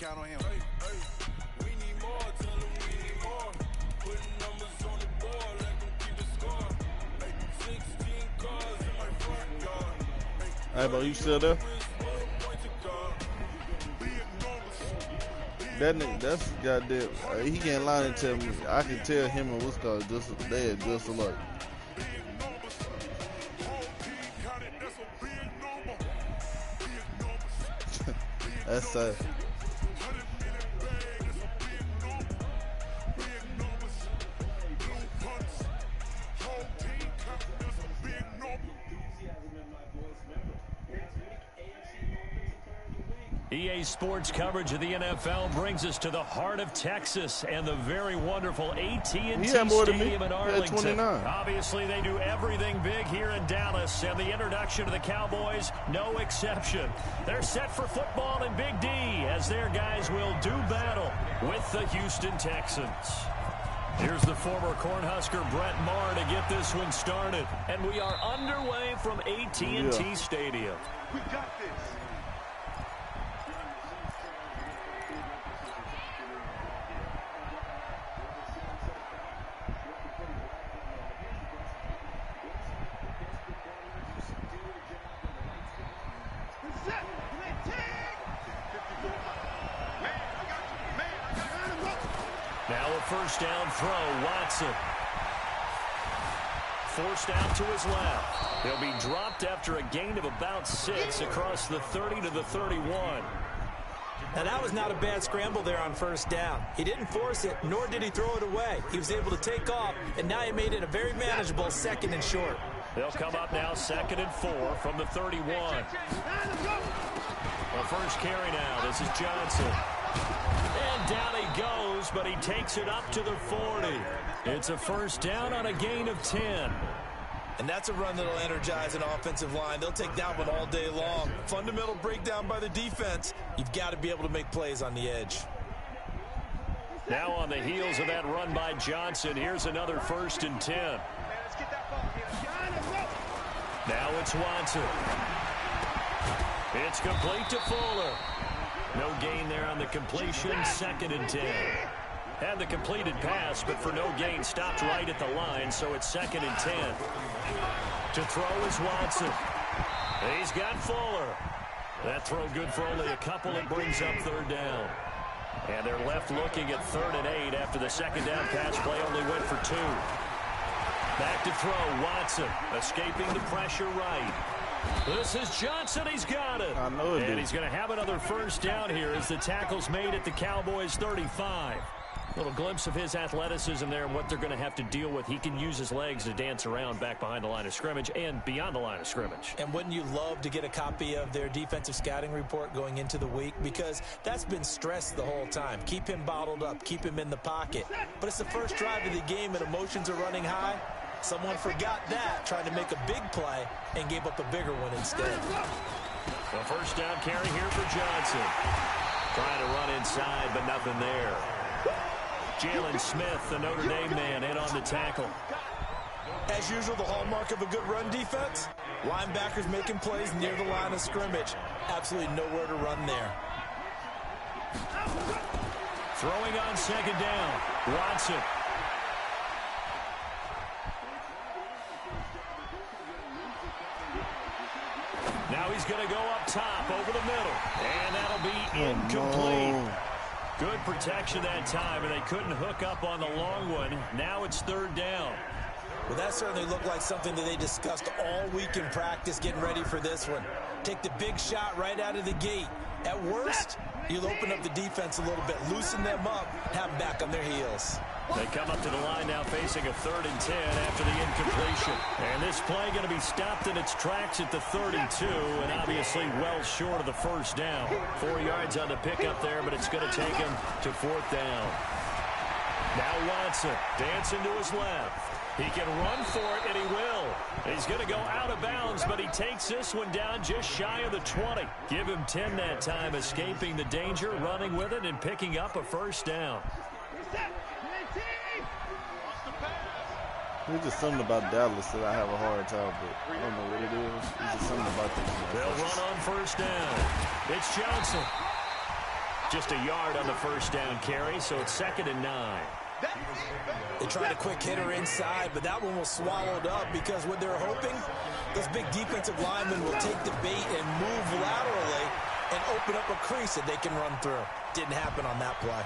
count on him. We need more, tell them we need more. Putting numbers on the board, let them keep the score. 16 cars in my front yard. Hey, bro, you still there? That nigga, that's goddamn. He can't lie and tell me. I can tell him and what's called they are just alike. That's sad. EA Sports coverage of the NFL brings us to the heart of Texas and the very wonderful AT&T Stadium in Arlington. Obviously, they do everything big here in Dallas, and the introduction to the Cowboys, no exception. They're set for football in Big D as their guys will do battle with the Houston Texans. Here's the former Cornhusker Brett Maher to get this one started. And we are underway from AT&T Stadium. We got this. Now a first down throw, Watson. Forced out to his left. He'll be dropped after a gain of about 6 across the 30 to the 31. Now that was not a bad scramble there on first down. He didn't force it, nor did he throw it away. He was able to take off, and now he made it a very manageable 2nd and short. They'll come up now 2nd and 4 from the 31. The first carry now. This is Johnson. And down he goes, but he takes it up to the 40. It's a first down on a gain of 10. And that's a run that'll energize an offensive line. They'll take that one all day long. Fundamental breakdown by the defense. You've got to be able to make plays on the edge. Now on the heels of that run by Johnson, here's another 1st and 10. Now it's Watson. It's complete to Fuller. No gain there on the completion, 2nd and 10. Had the completed pass, but for no gain, stopped right at the line, so it's 2nd and 10. To throw is Watson. He's got Fuller. That throw good for only a couple. It brings up 3rd down. And they're left looking at 3rd and 8 after the 2nd down pass play only went for 2. Back to throw, Watson, escaping the pressure right. This is Johnson. He's got it. I know it. And he's going to have another first down here as the tackle's made at the Cowboys' 35. Little glimpse of his athleticism there and what they're going to have to deal with. He can use his legs to dance around back behind the line of scrimmage and beyond the line of scrimmage. And wouldn't you love to get a copy of their defensive scouting report going into the week? Because that's been stressed the whole time. Keep him bottled up. Keep him in the pocket. But it's the first drive of the game and emotions are running high. Someone forgot that, trying to make a big play, and gave up a bigger one instead. The first down carry here for Johnson. Trying to run inside, but nothing there. Jalen Smith, the Notre Dame man, in on the tackle. As usual, the hallmark of a good run defense, linebackers making plays near the line of scrimmage. Absolutely nowhere to run there. Throwing on 2nd down, Watson. Now he's going to go up top over the middle, and that'll be incomplete. No. Good protection that time, and they couldn't hook up on the long one. Now it's 3rd down. Well, that certainly looked like something that they discussed all week in practice getting ready for this one. Take the big shot right out of the gate. At worst, you'll open up the defense a little bit, loosen them up, have them back on their heels. They come up to the line now facing a 3rd and 10 after the incompletion. And this play going to be stopped in its tracks at the 32, and obviously well short of the first down. 4 yards on the pickup there, but it's going to take him to 4th down. Now Watson dancing to his left. He can run for it, and he will. He's going to go out of bounds, but he takes this one down just shy of the 20. Give him 10 that time, escaping the danger, running with it, and picking up a first down. There's just something about Dallas that I have a hard time with. I don't know what it is. There's just something about this. They'll run on first down. It's Johnson. Just a yard on the first down carry, so it's 2nd and 9. They tried a quick hitter inside, but that one was swallowed up because what they're hoping, those big defensive linemen will take the bait and move laterally and open up a crease that they can run through. Didn't happen on that play.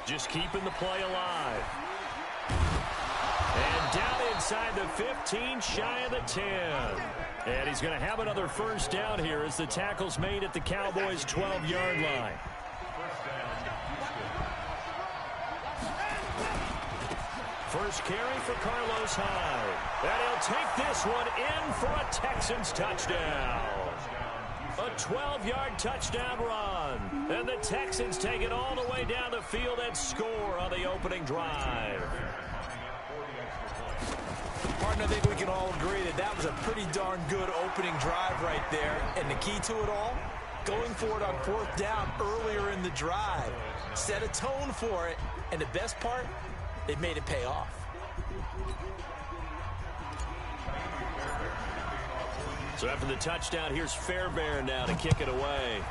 Just keeping the play alive. And down inside the 15, shy of the 10. And he's going to have another first down here as the tackle's made at the Cowboys' 12-yard line. First carry for Carlos Hyde. And he'll take this one in for a Texans touchdown. A 12-yard touchdown run. And the Texans take it all the way down the field and score on the opening drive. Partner, I think we can all agree that that was a pretty darn good opening drive right there. And the key to it all, going for it on 4th down earlier in the drive. Set a tone for it. And the best part, it made it pay off. So after the touchdown, here's Fairbairn now to kick it away.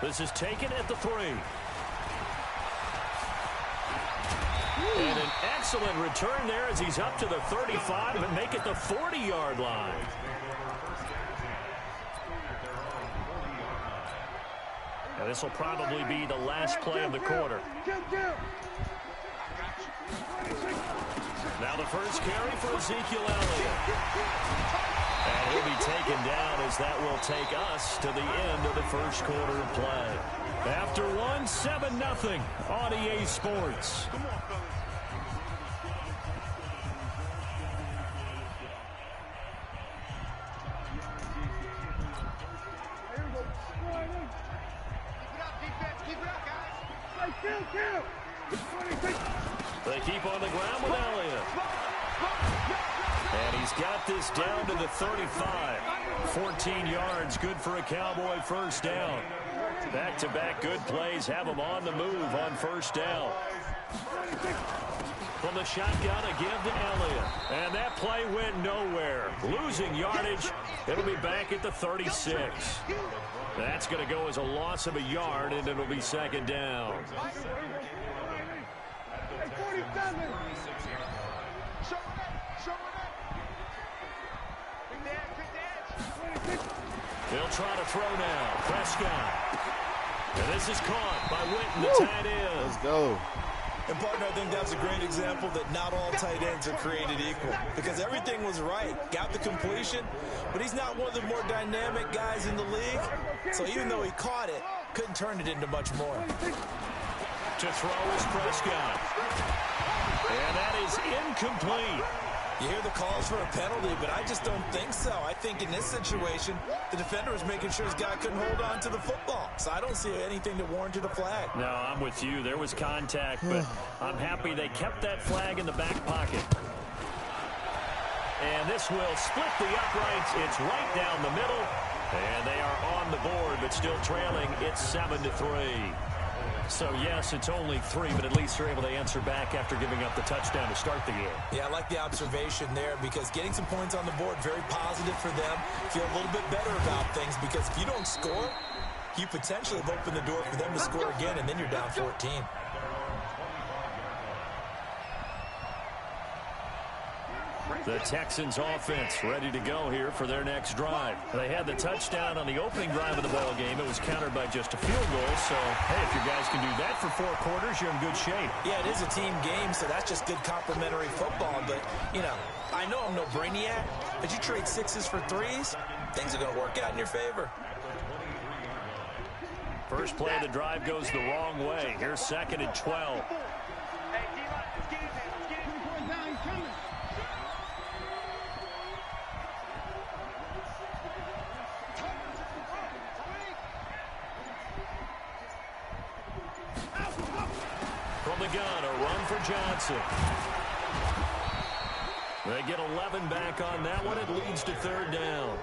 This is taken at the 3. And an excellent return there as he's up to the 35 and make it the 40-yard line. And this will probably be the last play of the quarter. Now the first carry for Ezekiel Elliott. And he'll be taken down as that will take us to the end of the first quarter of play. After one, 7-0 on EA Sports. They keep on the ground with Elliott. And he's got this down to the 35. 14 yards, good for a Cowboy first down. Back-to-back good plays have him on the move on first down. From the shotgun, a give to Elliott. And that play went nowhere. Losing yardage. It'll be back at the 36. That's going to go as a loss of a yard, and it'll be 2nd down. They'll try to throw now. Prescott. And this is caught by Witten, the tight end. Let's go. And, partner, I think that's a great example that not all tight ends are created equal. Because everything was right. Got the completion, but he's not one of the more dynamic guys in the league. So even though he caught it, couldn't turn it into much more. To throw is Prescott. And that is incomplete. You hear the calls for a penalty, but I just don't think so. I think in this situation, the defender was making sure his guy couldn't hold on to the football. So I don't see anything that warranted a flag. No, I'm with you. There was contact, but I'm happy they kept that flag in the back pocket. And this will split the uprights. It's right down the middle. And they are on the board, but still trailing. It's 7-3. So, yes, it's only 3, but at least they're able to answer back after giving up the touchdown to start the game. Yeah, I like the observation there because getting some points on the board, very positive for them. Feel a little bit better about things because if you don't score, you potentially have opened the door for them to score again, and then you're down 14. The Texans offense ready to go here for their next drive. They had the touchdown on the opening drive of the ball game. It was countered by just a field goal. So, hey, if your guys can do that for 4 quarters, you're in good shape. Yeah, it is a team game, so that's just good complementary football. But, you know, I know I'm no brainiac, but you trade 6s for 3s, things are going to work out in your favor. First play of the drive goes the wrong way. Here's 2nd and 12. From the gun, a run for Johnson. They get 11 back on that one. It leads to 3rd down.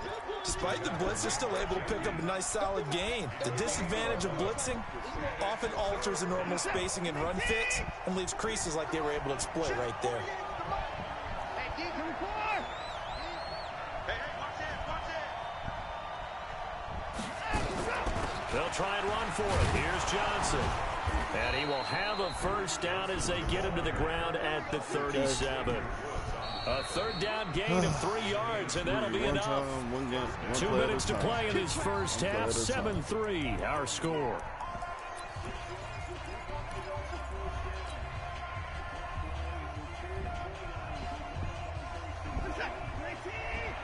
Despite the blitz, they're still able to pick up a nice, solid gain. The disadvantage of blitzing often alters the normal spacing and run fits and leaves creases like they were able to exploit right there. They'll try and run for it. Here's Johnson. And he will have a first down as they get him to the ground at the 37. A third down gain of 3 yards, and that'll be enough. 2 minutes to play in this first half. 7-3, our score.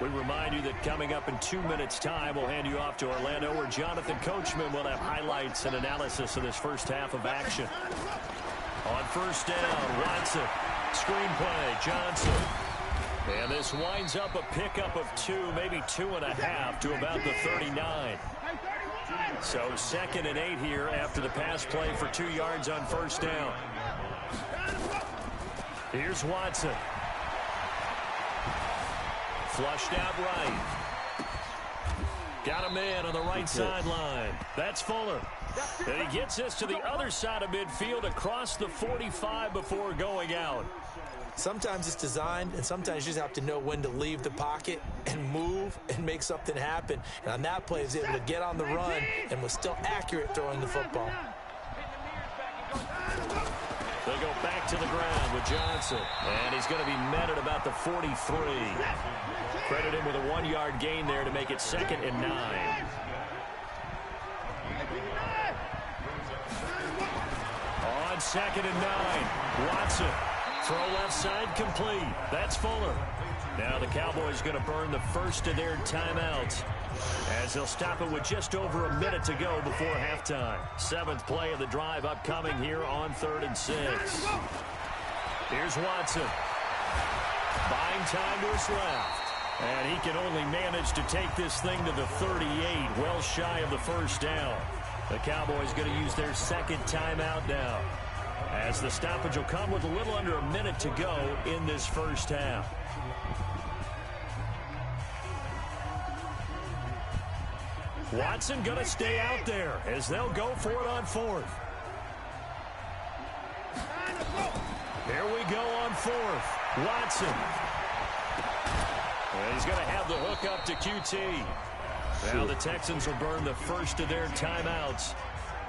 We remind you that coming up in 2 minutes' time, we'll hand you off to Orlando, where Jonathan Coachman will have highlights and analysis of this first half of action. On first down, Watson. Screen play, Johnson. And this winds up a pickup of 2, maybe 2.5 to about the 39. So 2nd and 8 here after the pass play for 2 yards on first down. Here's Watson. Flushed out right. Got a man on the right sideline. That's Fuller. And he gets this to the other side of midfield across the 45 before going out. Sometimes it's designed, and sometimes you just have to know when to leave the pocket and move and make something happen. And on that play, he was able to get on the run and was still accurate throwing the football. They go back to the ground with Johnson. And he's going to be met at about the 43. Credit him with a 1-yard gain there to make it 2nd and 9. On 2nd and 9, Watson. Throw left side complete. That's Fuller. Now the Cowboys going to burn the first of their timeouts as they'll stop it with just over a minute to go before halftime. 7th play of the drive upcoming here on 3rd and 6. Here's Watson. Buying time to his left. And he can only manage to take this thing to the 38, well shy of the first down. The Cowboys going to use their 2nd timeout now, as the stoppage will come with a little under a minute to go in this first half. Watson going to stay out there as they'll go for it on 4th. Here we go on 4th. Watson. And he's going to have the hook up to QT. Now the Texans will burn the first of their timeouts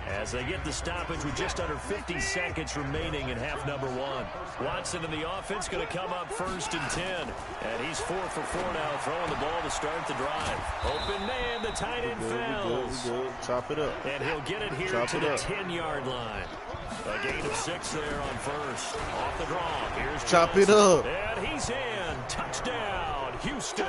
as they get the stoppage with just under 50 seconds remaining in half number 1. Watson and the offense going to come up 1st and 10. And he's 4 for 4 now, throwing the ball to start the drive. Open man, the tight end fails. Chop it up. And he'll get it here to the 10-yard line. A gain of 6 there on first. Off the draw. Here's Chop Johnson. it up. And he's in. Touchdown, Houston.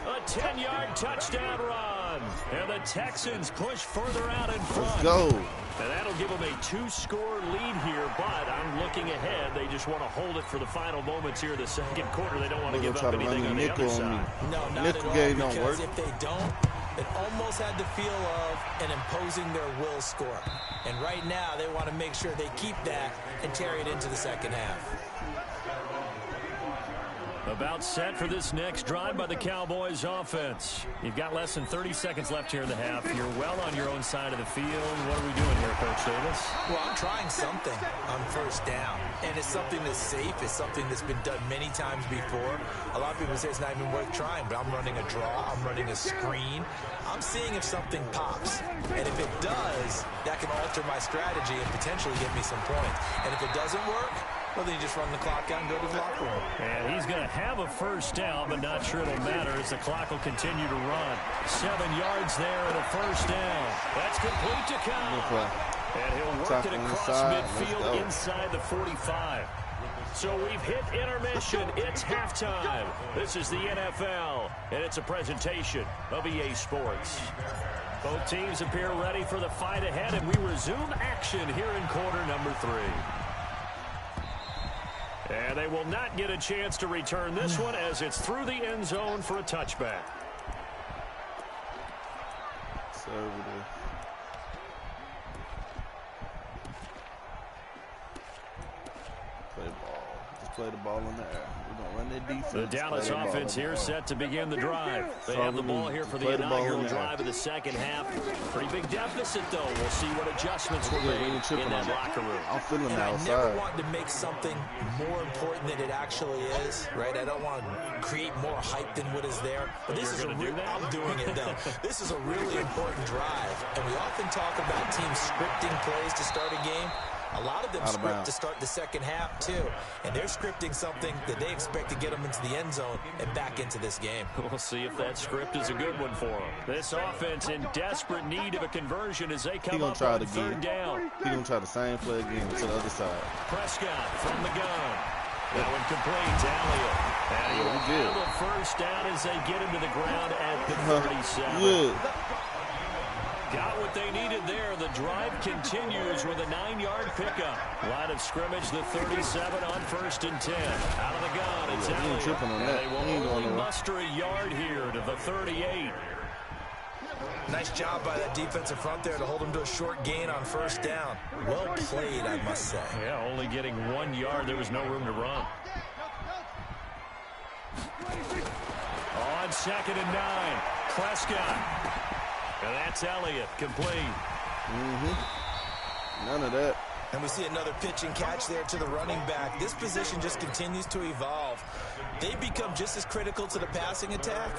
A 10-yard touchdown run. And the Texans push further out in front. Let's go. And that'll give them a 2-score lead here, but I'm looking ahead. They just want to hold it for the final moments here in the 2nd quarter. They don't want to give up anything on the other side. No, not at all, because if they don't, it almost had the feel of an imposing their will score. And right now, they want to make sure they keep that and carry it into the 2nd half. About set for this next drive by the Cowboys offense. You've got less than 30 seconds left here in the half. You're well on your own side of the field. What are we doing here, Coach Davis? Well, I'm trying something on first down. And it's something that's safe. It's something that's been done many times before. A lot of people say it's not even worth trying, but I'm running a draw. I'm running a screen. I'm seeing if something pops. And if it does, that can alter my strategy and potentially get me some points. And if it doesn't work, well, then you just run the clock out and go to the locker room. And he's going to have a first down, but not sure it'll matter as the clock will continue to run. 7 yards there and a first down. That's complete to Kyle. And he'll work it across midfield inside the 45. So we've hit intermission. It's halftime. This is the NFL, and it's a presentation of EA Sports. Both teams appear ready for the fight ahead, and we resume action here in quarter number 3. And they will not get a chance to return this one as it's through the end zone for a touchback. Conservative. Play ball. Just play the ball in the air. We're going to run that defense. The Dallas offense here set to begin the drive. They have the ball here for the inaugural drive of the second half. Pretty big deficit, though. We'll see what adjustments were made in that locker room. I'm feeling that outside. I never want to make something more important than it actually is, right? I don't want to create more hype than what is there. But this is I'm doing it, though. This is a really important drive. And we often talk about teams scripting plays to start a game. A lot of them script to start the second half, too. And they're scripting something that they expect to get them into the end zone and back into this game. We'll see if that script is a good one for them. This offense in desperate need of a conversion as they come up on third down. He's going to try the same play again to the other side. Prescott from the gun. That one complete to Elliott. And he will get the first down as they get him to the ground at the 37. Got what they needed there. The drive continues with a 9-yard pickup. Line of scrimmage, the 37 on 1st and 10. Out of the gun, it's Elliott. And they will only muster a yard here to the 38. Nice job by that defensive front there to hold him to a short gain on 1st down. Well played, I must say. Yeah, only getting 1 yard. There was no room to run. On 2nd and 9, Prescott. And that's Elliott, complete. None of that. And we see another pitch and catch there to the running back. This position just continues to evolve. They become just as critical to the passing attack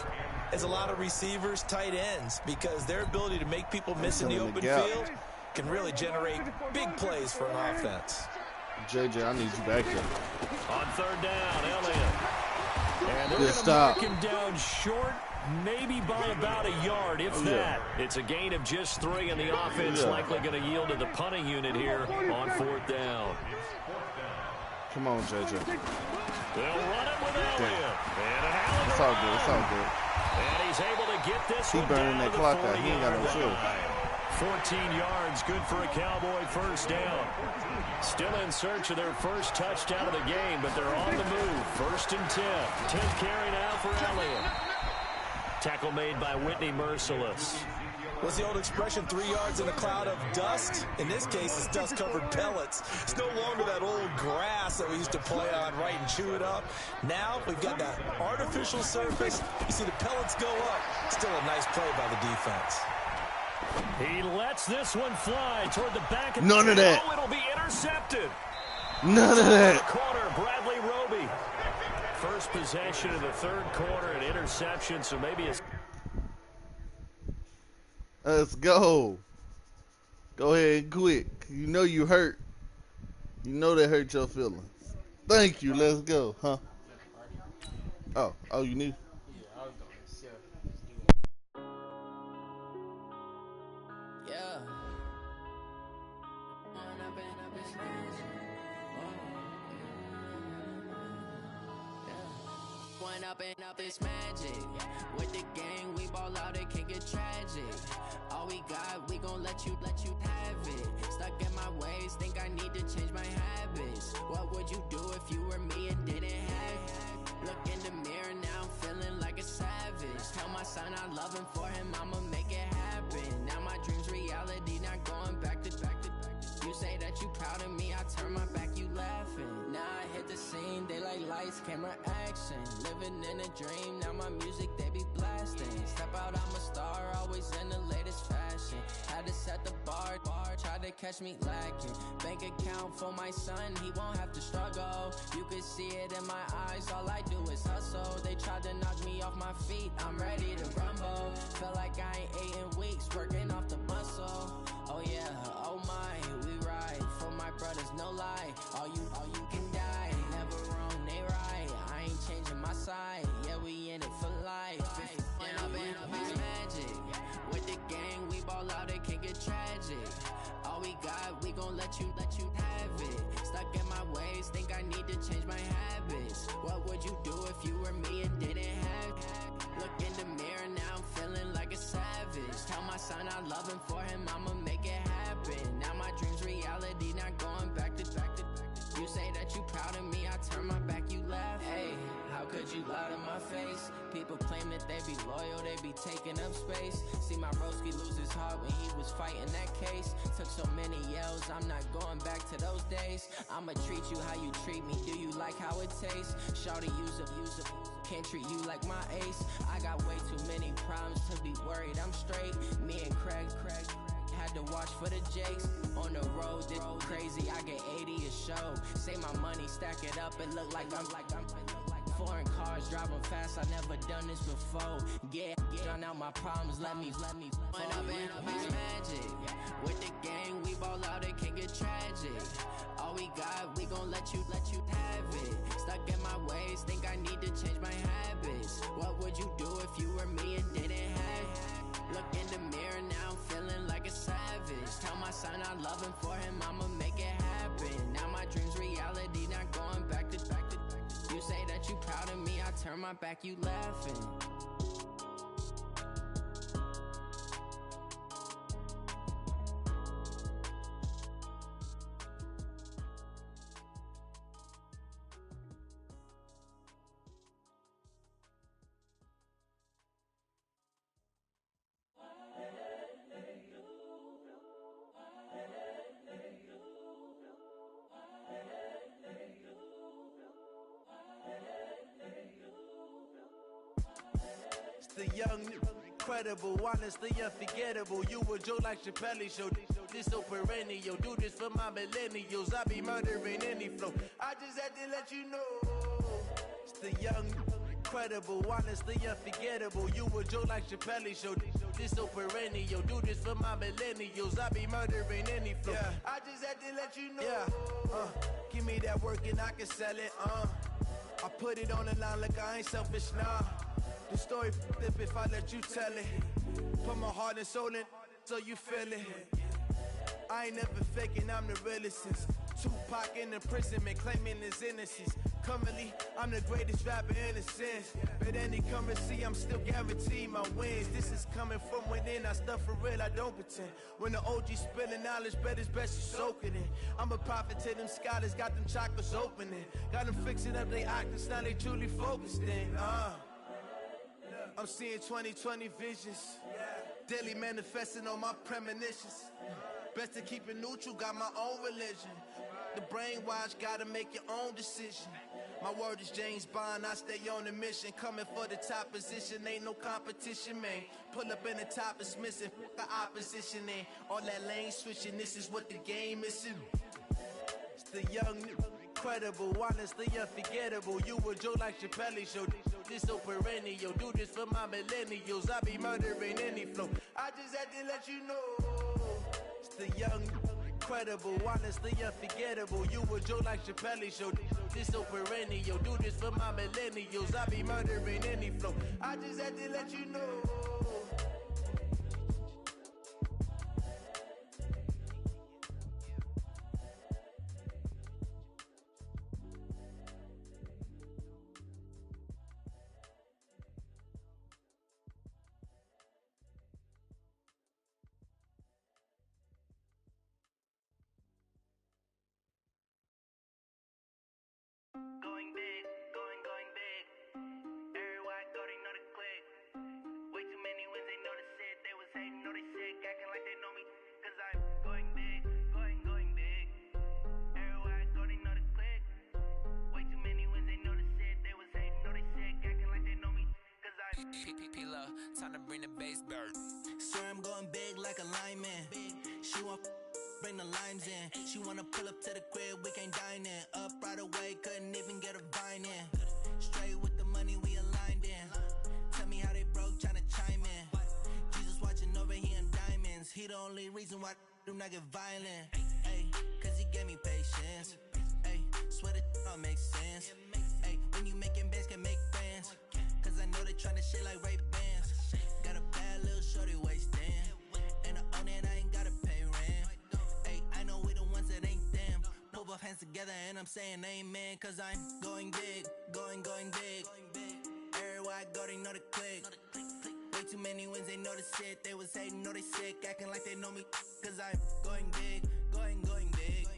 as a lot of receivers, tight ends, because their ability to make people miss in the open field can really generate big plays for an offense. JJ, I need you back there. On 3rd down, Elliott. And they're going to mark him down short. Maybe by about a yard, if that. It's a gain of just 3, and the offense likely going to yield to the punting unit here on 4th down. Come on, JJ. They'll run it with Elliott. And it's all good. It's all good. And he's able to get this one burning down that to clock the out. He ain't got no choice. 14 yards, good for a Cowboy first down. Still in search of their first touchdown of the game, but they're on the move. 1st and 10. 10th carry now for Elliott. Tackle made by Whitney Merciless. What's the old expression, 3 yards in a cloud of dust? In this case, it's dust-covered pellets. It's no longer that old grass that we used to play on, right, and chew it up. Now we've got that artificial surface. You see the pellets go up. Still a nice play by the defense. He lets this one fly toward the back. None of that. Oh, it'll be intercepted. None of that. Corner, Bradley Roby. First possession of the 3rd quarter, an interception, so maybe it's... Let's go. Go ahead and quit. You know you hurt. You know that hurt your feelings. Thank you. Let's go. Huh? Oh, you knew? Up this magic with the gang, we ball out, it can get tragic. All we got, we gon' let you have it. Stuck in my ways, think I need to change my habits. What would you do if you were me and didn't have it? Look in the mirror now, I'm feeling like a savage. Tell my son I love him, for him I'ma make it happen. Now my dreams reality, not going back to. You say that you proud of me, I turn my back, you laughing. Now I hit the scene, they like lights, camera, action. Living in a dream, now my music, they be blasting. Step out, I'm a star, always in the latest fashion. Had to set the bar, try to catch me lacking. Bank account for my son, he won't have to struggle. You can see it in my eyes, all I do is hustle. They tried to knock me off my feet, I'm ready to rumble. Felt like I ain't ate in weeks, working off the muscle. Oh yeah, oh my, we ride for my brothers, no lie. All you can die, never wrong, they right. I ain't changing my side, yeah, we in it for life. It's magic. With the gang, we ball out, it can get tragic. All we got, we gon' let you have it. Stuck in my ways, think I need to change my habits. What would you do if you were me and didn't have it? Look in the mirror, now I'm feeling like a savage. Tell my son I love him, for him I'ma make it happen. Now my dreams reality, not going back to. You say that you proud of me, I turn my back, you laugh. Hey, how could you lie to my face? People claim that they be loyal, they be taking up space. See my broski lose his heart when he was fighting that case. Took so many yells, I'm not going back to those days. I'ma treat you how you treat me, do you like how it tastes? Shawty, use up, can't treat you like my ace. I got way too many problems to be worried, I'm straight. Me and Craig had to watch for the Jakes. On the road, this crazy, I get 80 a show. Say my money, stack it up, it look like I'm foreign cars, driving fast, I never done this before. Get drown out my problems, let me When up in a beach magic. With the gang, we ball out, it can get tragic. All we got, we gon' let you have it. Stuck in my ways, think I need to change my habits. What would you do if you were me and didn't have it? Look in the mirror, now I'm feeling like a savage. Tell my son I love him, for him I'ma make it happen. Now my dream's reality, not going back to. You say that you proud of me, I turn my back, you laughing. The young, incredible, honestly unforgettable. You a Joe like Chappelle show. This so perennial. Do this for my millennials. I be murdering any flow. I just had to let you know. It's the young, incredible, honestly unforgettable. You a Joe like Chappelle show. This so perennial. Do this for my millennials. I be murdering any flow. Yeah. I just had to let you know. Yeah. Give me that work and I can sell it. I put it on the line like I ain't selfish, nah. The story flip if I let you tell it. Put my heart and soul in so you feel it. I ain't never faking, I'm the realest since Tupac in imprisonment, claiming his innocence. Currently, I'm the greatest rapper in a sense. But any currency, I'm still guaranteed my wins. This is coming from within, I stuff for real, I don't pretend. When the OG spilling knowledge, bet it's best you soak it in. I'm a prophet to them scholars, got them chakras opening. Got them fixing up their octaves, now they truly focused in. I'm seeing 2020 visions. Daily manifesting on my premonitions. Best to keep it neutral, got my own religion. The brainwash, gotta make your own decision. My word is James Bond, I stay on a mission. Coming for the top position, ain't no competition, man. Pull up in the top is missing, the opposition in. All that lane switching, this is what the game is. It's the young, incredible, honestly unforgettable. You a Joe like Chappelle show. This so perennial. Do this for my millennials. I be murdering any flow. I just had to let you know. It's the young, incredible, honestly unforgettable. You a Joe like Chappelle show. This so perennial. Do this for my millennials. I be murdering any flow. I just had to let you know. Going big, going big. Everywhere I go, they know the click. Way too many wins, they know the shit. They was hating, know they sick, acting like they know me. Cause I'm going big, going big. Everywhere I go, they know the click. Way too many wins, they know the shit. They was hating, know they sick, acting like they know me. Cause I'm P-P-P-Lo, time to bring the bass dirt. Swear I'm going big like a lineman. She want bring the limes in. She wanna pull up to the crib, we can't dine in. Up right away, couldn't even get a vine in. Straight with the money, we aligned in. Tell me how they broke, tryna chime in. Jesus watching over here in diamonds. He the only reason why do not get violent. Ay, cause he gave me patience. Ay, swear that all makes sense. Ay, when you making bands, can make friends. Cause I know they tryna shit like Ray Bans. Got a bad little shorty wasting. And I own it, I ain't gotta pay rent. Ay, I know we the ones that ain't them. Pull both hands together and I'm saying amen. Cause I'm going big, going big. Everywhere I go, they know the click. Way too many wins, they know the shit. They was hating, know they sick, acting like they know me. Cause I'm going big, going big.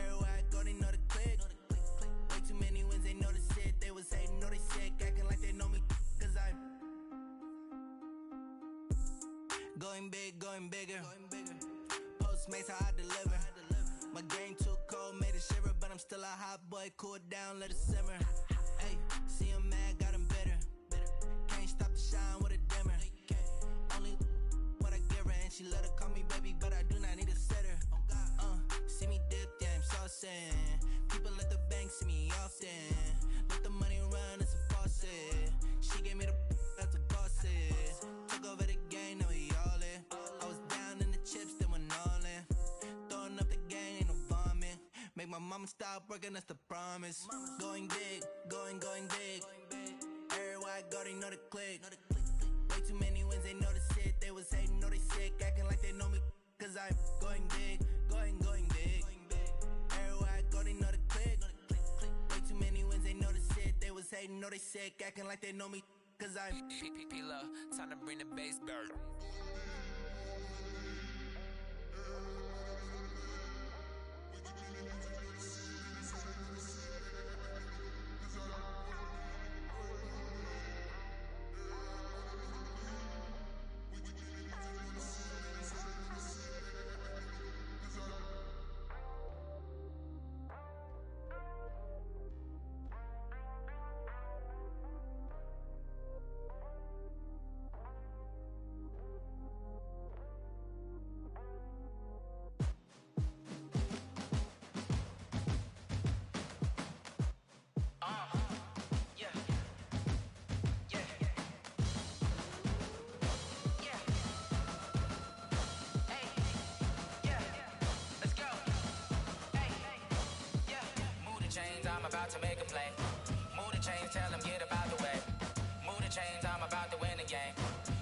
Everywhere I go, they know the click. Way too many wins, they know the shit. They was hating, know they Going big, going bigger. Postmates, how I deliver. My game too cold, made it shiver, but I'm still a hot boy. Cool it down, let it simmer. Hey, see him mad, got him bitter. Can't stop the shine with a dimmer. Only what I give her, and she let her call me baby, but I do not need a sitter. See me dip, yeah, I'm saucing. People at the bank see me often. Let the money run, it's a faucet. She gave me the that's a boss it. Took over the game, now we all in. I was down in the chips, then went all in. Throwing up the game, ain't no vomit. Make my mama stop working, that's the promise. Going big, going big. Everywhere I go, they know the click. Way too many wins, they know the shit. They was hating, know they sick, acting like they know me. Cause I'm going big, going big. Everywhere I go, they know the click. Way too many wins, they know the shit. They was hating, know they sick, acting like they know me. Cause I'm P-Lo, time to bring the bass bird. I'm about to make a play. Move the chains, tell them get up out the way. Move the chains, I'm about to win the game.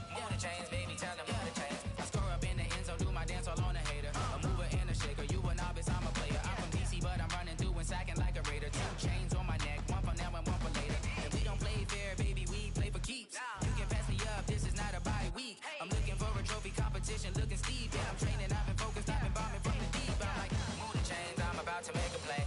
Move the chains, baby, tell them move the chains. I score up in the end zone, do my dance all on a hater. A mover and a shaker, you a novice, I'm a player. I'm from DC, but I'm running through and sacking like a raider. 2 chains on my neck, one for now and one for later. And we don't play fair, baby, we play for keeps. You can pass me up, this is not a bye week. I'm looking for a trophy competition, looking steep. Yeah, I'm training, I've been focused, I've been bombing from the deep. I'm like, move the chains, I'm about to make a play.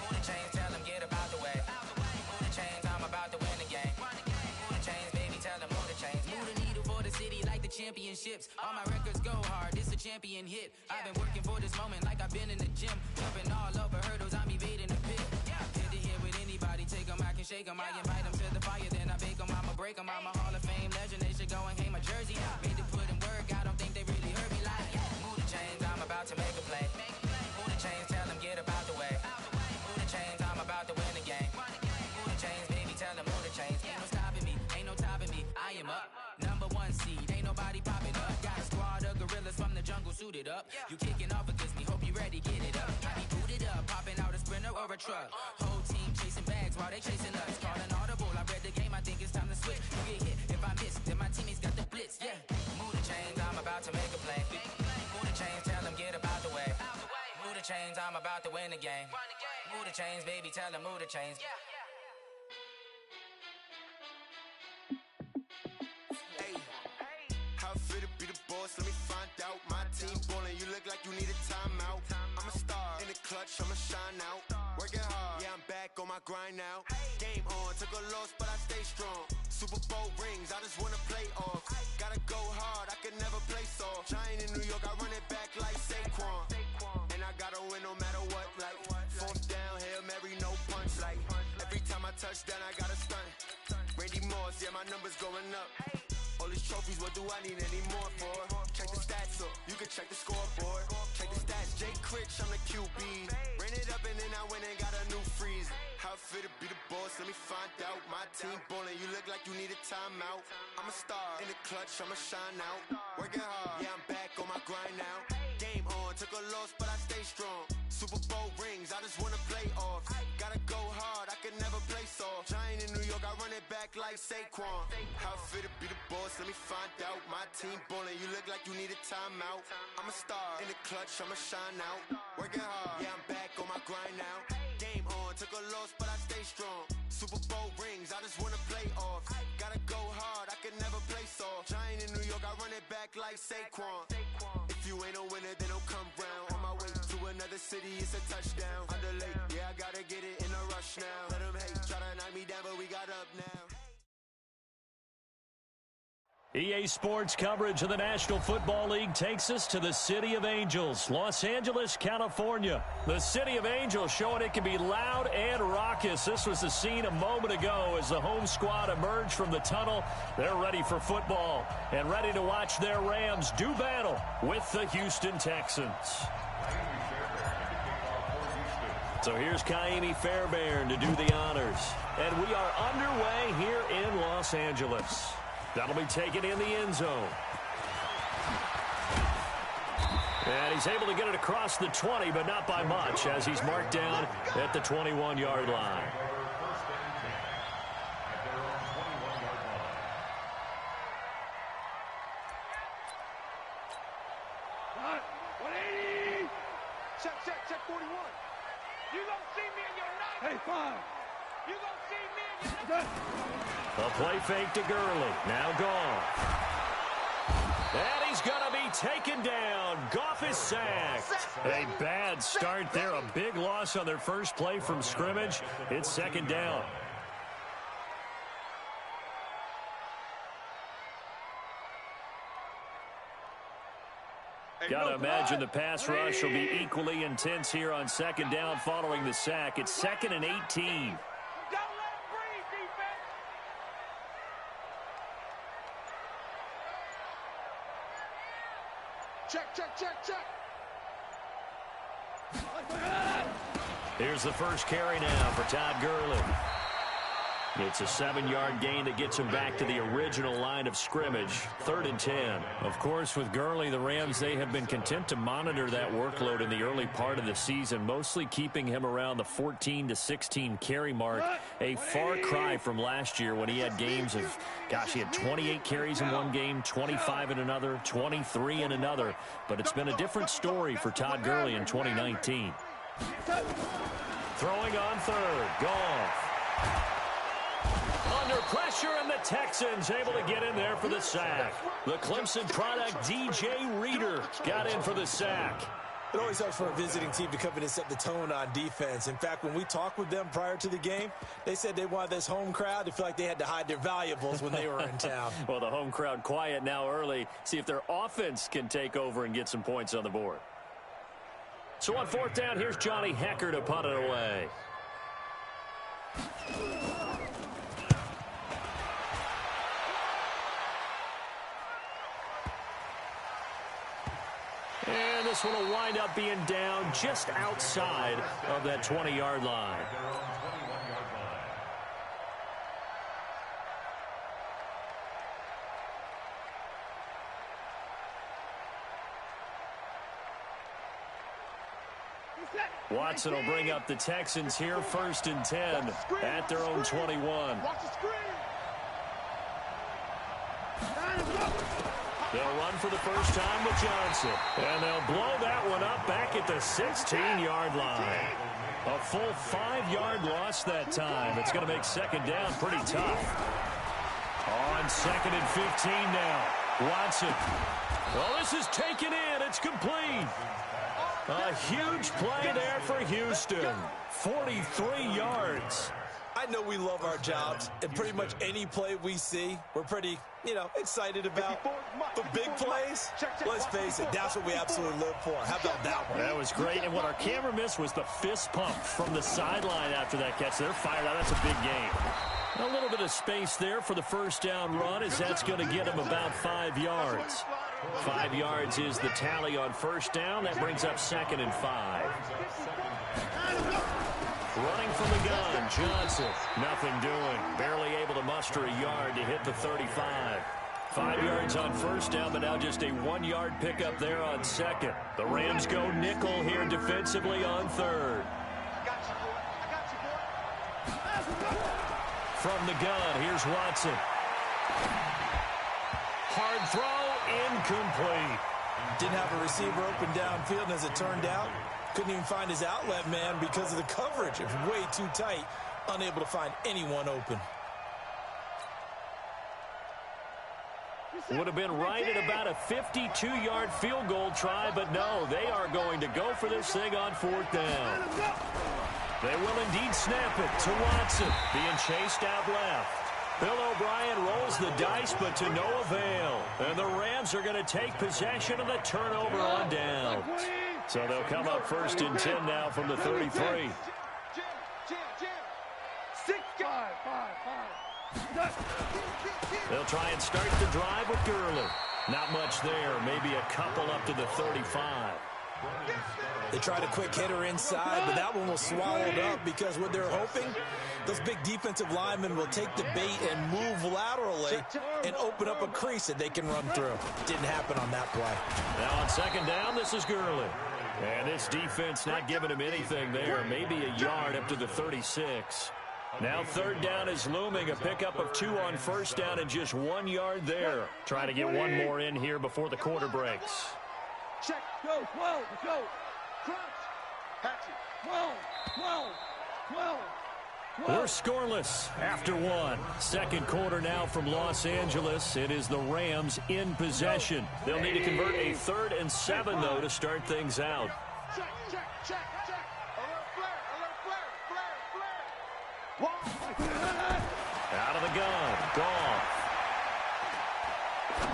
Move the chains, tell them get up out the way. Move the chains, I'm about to win the game. Move the chains, baby, tell them move the chains. Move the needle for the city like the championships. All my records go hard, this a champion hit. I've been working for this moment like I've been in the gym. Jumping all over hurdles, I'm evading the pit. Hit to hit with anybody, take them, I can shake them. I invite them to the fire, then I bake them. I'ma break them, I'm a Hall of Fame legend. They should go and hang my jersey. Made to put in work, I don't think they really heard me like. Move the chains, I'm about to make a play. Move the chains, tell them get up out the way. Move the chains, I'm about to win the game. Move the chains, baby, tell them move the chains. Ain't no stopping me, ain't no topping me. I am up, #1 seed, ain't nobody popping up. Got a squad of gorillas from the jungle suited up. You kicking off against me, hope you ready, get it up. I be booted up, popping out a Sprinter or a truck. Whole team chasing bags while they chasing us. Call an audible, I read the game, I think it's time to switch. You get hit, if I miss, then my teammates got the blitz, yeah. Move the chains, I'm about to make a play. Move the chains, tell them get up out the way. Move the chains, I'm about to win the game. Move the chains, baby, tell them move the chains. Hey, how fit to be the boss? Let me find out. My team ballin', you look like you need a timeout. I'm a star in the clutch, I'ma shine out. Working hard, yeah, I'm back on my grind now. Game on, took a loss, but I stay strong. Super Bowl rings, I just wanna play off. Gotta go hard, I can never play soft. Giant in New York, I run it back like Saquon. And I gotta win no matter what, like 4th down, Hail Mary, no punch, like every time I touch down, I gotta stunt. Randy Moss, yeah, my numbers going up. All these trophies, what do I need any more for? Check the stats up, you can check the scoreboard. Check the stats, Jake Critch, I'm the QB. Ran it up and then I went and got a new freeze. How fit to be the boss, let me find out. My team ballin', you look like you need a timeout. I'm a star in the clutch, I'ma shine out. Working hard, yeah, I'm back on my grind now. Game on, took a loss, but I stay strong. Super Bowl rings, I just wanna play off. Gotta go hard, I can never play soft. Giant in New York, I run it back like Saquon. How fit to be the boss, let me find out. My team ballin', you look like you need a timeout. I'm a star in the clutch, I'ma shine out. Working hard, yeah, I'm back on my grind now. Game on, took a loss, but I stay strong. Super Bowl rings, I just wanna play off. Gotta go hard, I can never play soft. Giant in New York, I run it back like Saquon. If you ain't a winner, then don't come round. On my way to another city, it's a touchdown. Under late, yeah, I gotta get it in a rush now. Let them hate, try to knock me down, but we got up now. EA Sports coverage of the National Football League takes us to the City of Angels, Los Angeles, California. The City of Angels showing it can be loud and raucous. This was the scene a moment ago as the home squad emerged from the tunnel. They're ready for football and ready to watch their Rams do battle with the Houston Texans. So here's Kaimi Fairbairn to do the honors. And we are underway here in Los Angeles. That'll be taken in the end zone. And he's able to get it across the 20, but not by much, as he's marked down at the 21-yard line. Check 41. You gonna see me in your night. Hey, fine. You gonna see me in your night. A play fake to Gurley. Now Goff. And he's going to be taken down. Goff is sacked. A bad start there. A big loss on their first play from scrimmage. It's second down. Got to imagine the pass rush will be equally intense here on second down following the sack. It's 2nd and 18. Check. Here's the first carry now for Todd Gurley. It's a 7-yard gain that gets him back to the original line of scrimmage. 3rd and 10. Of course, with Gurley, the Rams, they have been content to monitor that workload in the early part of the season, mostly keeping him around the 14 to 16 carry mark. A far cry from last year when he had games of, gosh, he had 28 carries in one game, 25 in another, 23 in another. But it's been a different story for Todd Gurley in 2019. Throwing on third. Goff. Under pressure, and the Texans able to get in there for the sack. The Clemson product, DJ Reader, got in for the sack. It always helps for a visiting team to come in and set the tone on defense. In fact, when we talked with them prior to the game, they said they wanted this home crowd to feel like they had to hide their valuables when they were in town. Well, the home crowd quiet now early. See if their offense can take over and get some points on the board. So on 4th down, here's Johnny Hecker to punt it away. And this one will wind up being down just outside of that 20-yard line. Watson will bring up the Texans here, 1st and 10 at their own 21. They'll run for the first time with Johnson. And they'll blow that one up back at the 16-yard line. A full 5-yard loss that time. It's going to make second down pretty tough. On 2nd and 15 now. Watson. Well, this is taken in. It's complete. A huge play there for Houston. 43 yards. I know we love our jobs, and pretty much any play we see, we're pretty, excited about. The big plays, let's face it, that's what we absolutely live for. How about that one? That was great, and what our camera missed was the fist pump from the sideline after that catch. They're fired out. That's a big gain. A little bit of space there for the first down run, as that's going to get him about 5 yards. 5 yards is the tally on first down. That brings up 2nd and 5. Running from the gun, Johnson. Nothing doing. Barely able to muster a yard to hit the 35. 5 yards on first down, but now just a 1-yard pickup there on second. The Rams go nickel here defensively on third. From the gun, here's Watson. Hard throw, incomplete. Didn't have a receiver open downfield, and as it turned out, couldn't even find his outlet man because of the coverage. It was way too tight, unable to find anyone open. Would have been right at about a 52-yard field goal try, but no, they are going to go for this thing on 4th down. They will indeed snap it to Watson, being chased out left. Bill O'Brien rolls the dice, but to no avail. And the Rams are going to take possession of the turnover on down. So they'll come up 1st and 10 now from the 33. They'll try and start the drive with Gurley. Not much there, maybe a couple up to the 35. They tried a quick hitter inside, but that one was swallowed up because what they're hoping, those big defensive linemen will take the bait and move laterally and open up a crease that they can run through. Didn't happen on that play. Now on 2nd down, this is Gurley. And this defense not giving him anything there, maybe a yard up to the 36. Now 3rd down is looming, a pickup of 2 on 1st down and just 1 yard there. Trying to get one more in here before the quarter breaks. Check, go, 12, go. Crunch, patch it, 12. We're scoreless after 1. 2nd quarter now from Los Angeles. It is the Rams in possession. They'll need to convert a 3rd and 7, though, to start things out. Check. Alert, flare. Out of the gun, Goff.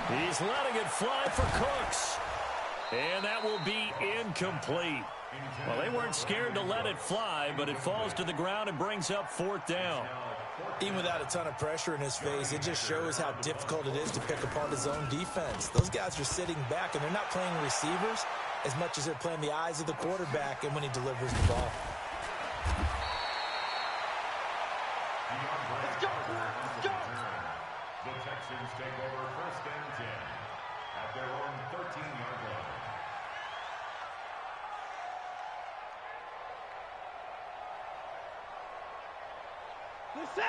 He's letting it fly for Cooks. And that will be incomplete. Well, they weren't scared to let it fly, but it falls to the ground and brings up 4th down. Even without a ton of pressure in his face, it just shows how difficult it is to pick apart his own defense. Those guys are sitting back, and they're not playing receivers as much as they're playing the eyes of the quarterback and when he delivers the ball. Let's go. The Texans take over 1st and 10 at their own 13-yard line.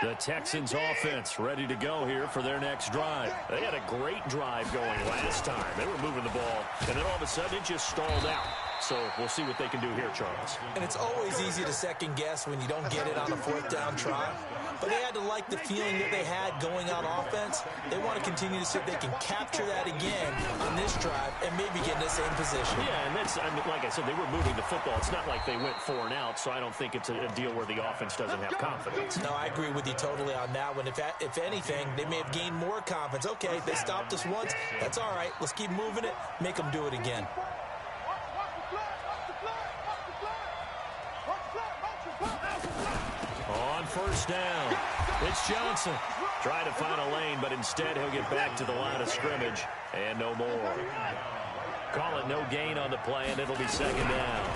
The Texans offense ready to go here for their next drive. They had a great drive going last time. They were moving the ball, and then all of a sudden it just stalled out. So we'll see what they can do here, Charles. And it's always easy to second guess when you don't get it on a 4th down try. But they had to like the feeling that they had going on offense. They want to continue to see if they can capture that again on this drive and maybe get in the same position. Yeah, and that's, I mean, like I said, they were moving the football. It's not like they went 4 and out, so I don't think it's a deal where the offense doesn't have confidence. No, I agree with you totally on that one. If anything, they may have gained more confidence. Okay, they stopped us once. That's all right. Let's keep moving it. Make them do it again. On 1st down, it's Johnson. Try to find a lane, but instead he'll get back to the line of scrimmage, and no more. Call it no gain on the play, and it'll be 2nd down.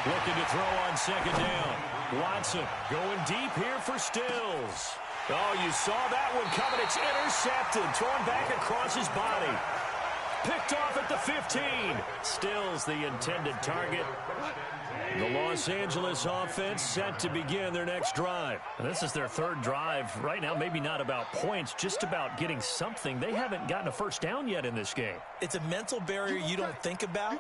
Looking to throw on 2nd down. Watson going deep here for Stills. Oh, you saw that one coming. It's intercepted, thrown back across his body. Picked off at the 15. Stills the intended target. The Los Angeles offense set to begin their next drive. And this is their 3rd drive. Right now, maybe not about points, just about getting something. They haven't gotten a 1st down yet in this game. It's a mental barrier you don't think about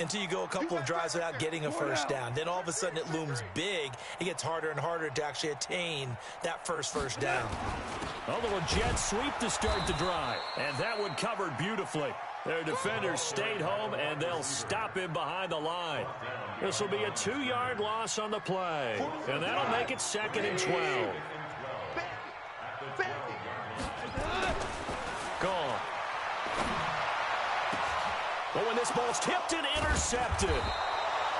until you go a couple of drives without getting a 1st down. Then all of a sudden it looms big. It gets harder and harder to actually attain that first down. A little jet sweep to start the drive. And that one covered beautifully. Their defenders stayed home, and they'll stop him behind the line. This will be a 2-yard loss on the play, and that'll make it 2nd and 12. Gone. But when this ball's tipped and intercepted,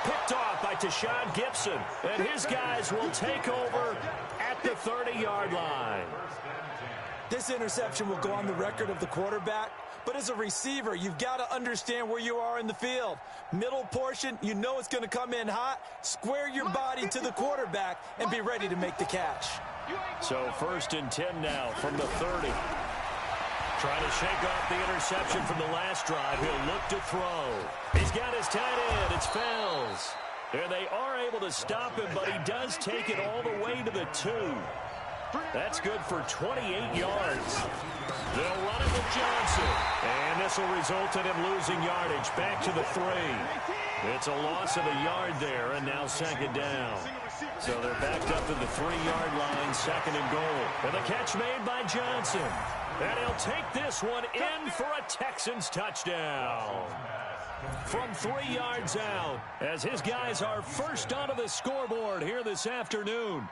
picked off by Tashawn Gibson, and his guys will take over at the 30-yard line. This interception will go on the record of the quarterback. But as a receiver, you've got to understand where you are in the field. Middle portion, you know it's going to come in hot. Square your body to the quarterback and be ready to make the catch. So 1st and 10 now from the 30. Trying to shake off the interception from the last drive. He'll look to throw. He's got his tight end. It's Fells. And they are able to stop him, but he does take it all the way to the 2. That's good for 28 yards. They'll run it with Johnson. And this will result in him losing yardage back to the 3. It's a loss of a yard there, and now 2nd down. So they're backed up to the 3-yard line, 2nd and goal. And the catch made by Johnson. And he'll take this one in for a Texans touchdown. From 3 yards out, as his guys are first onto the scoreboard here this afternoon.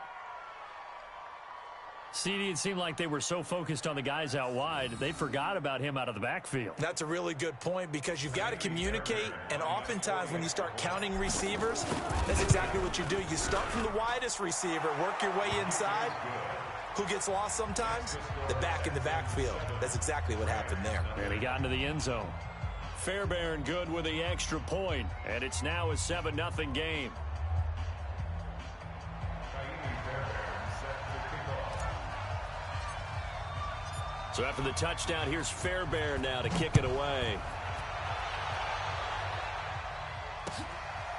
CD, it seemed like they were so focused on the guys out wide, they forgot about him out of the backfield. That's a really good point because you've got to communicate, and oftentimes when you start counting receivers, that's exactly what you do. You start from the widest receiver, work your way inside. Who gets lost sometimes? The back in the backfield. That's exactly what happened there. And he got into the end zone. Fairbairn good with the extra point, and it's now a 7-0 game. So after the touchdown, here's Fairbairn now to kick it away.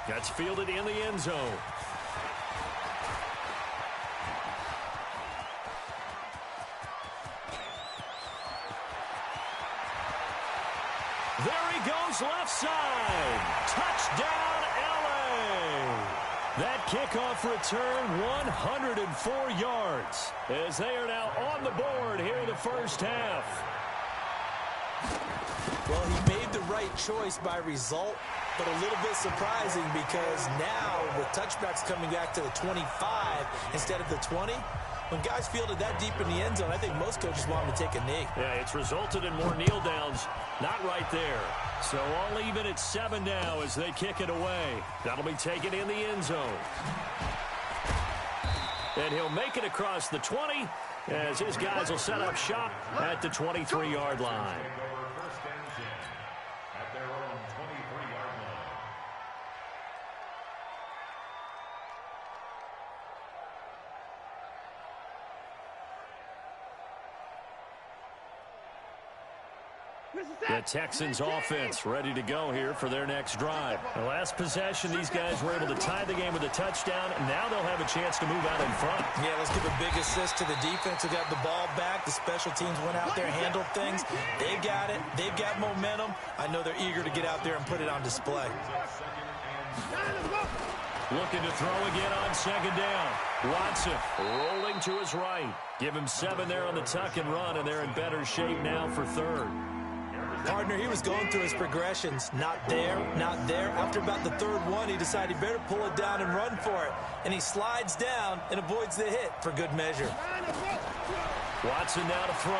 That's fielded in the end zone. There he goes left side. Touchdown, LA. That kickoff return, 104 yards, as they are now on the board here in the first half. Well, he made the right choice by result, but a little bit surprising because now with touchbacks coming back to the 25 instead of the 20, when guys fielded that deep in the end zone, I think most coaches want him to take a knee. Yeah, it's resulted in more kneel downs. Not right there. So all even at 7 now as they kick it away. That'll be taken in the end zone. And he'll make it across the 20 as his guys will set up shop at the 23-yard line. At their own 23-yard line. The Texans offense ready to go here for their next drive. The last possession, these guys were able to tie the game with a touchdown, and now they'll have a chance to move out in front. Yeah, let's give a big assist to the defense who got the ball back. The special teams went out there, handled things. They've got it. They've got momentum. I know they're eager to get out there and put it on display. Looking to throw again on second down. Watson rolling to his right. Give him 7 there on the tuck and run, and they're in better shape now for third. Partner, he was going through his progressions. Not there, not there. After about the third one, he decided he better pull it down and run for it. And he slides down and avoids the hit for good measure. Watson now to throw.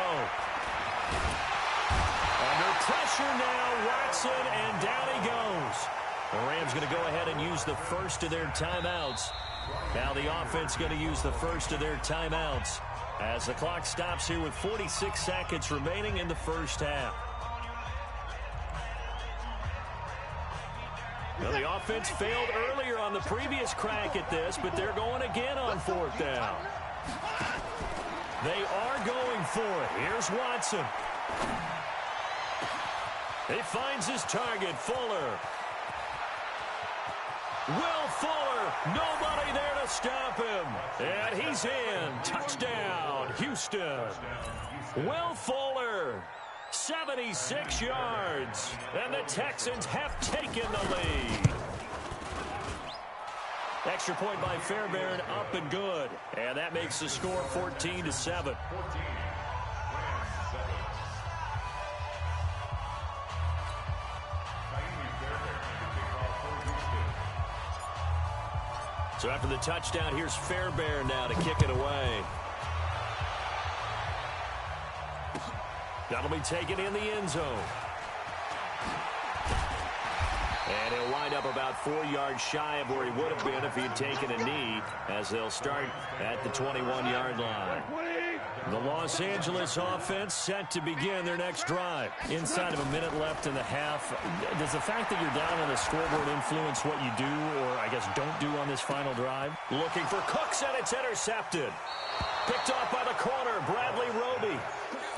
Under pressure now, Watson, and down he goes. The Rams going to go ahead and use the first of their timeouts. Now the offense going to use the first of their timeouts as the clock stops here with 46 seconds remaining in the first half. Well, the offense failed earlier on the previous crack at this, but they're going again on fourth down. They are going for it. Here's Watson. He finds his target, Fuller. Will Fuller, nobody there to stop him. And he's in. Touchdown, Houston. Will Fuller, 76 yards. And the Texans have taken the lead. Extra point by Fairbairn, up and good. And that makes the score 14-7. So after the touchdown, here's Fairbairn now to kick it away. That'll be taken in the end zone. And he'll wind up about 4 yards shy of where he would have been if he had taken a knee, as they'll start at the 21-yard line. The Los Angeles offense set to begin their next drive. Inside of a minute left in the half, does the fact that you're down on the scoreboard influence what you do, or I guess don't do on this final drive? Looking for Cooks, and it's intercepted. Picked off by the corner, Bradley Roby.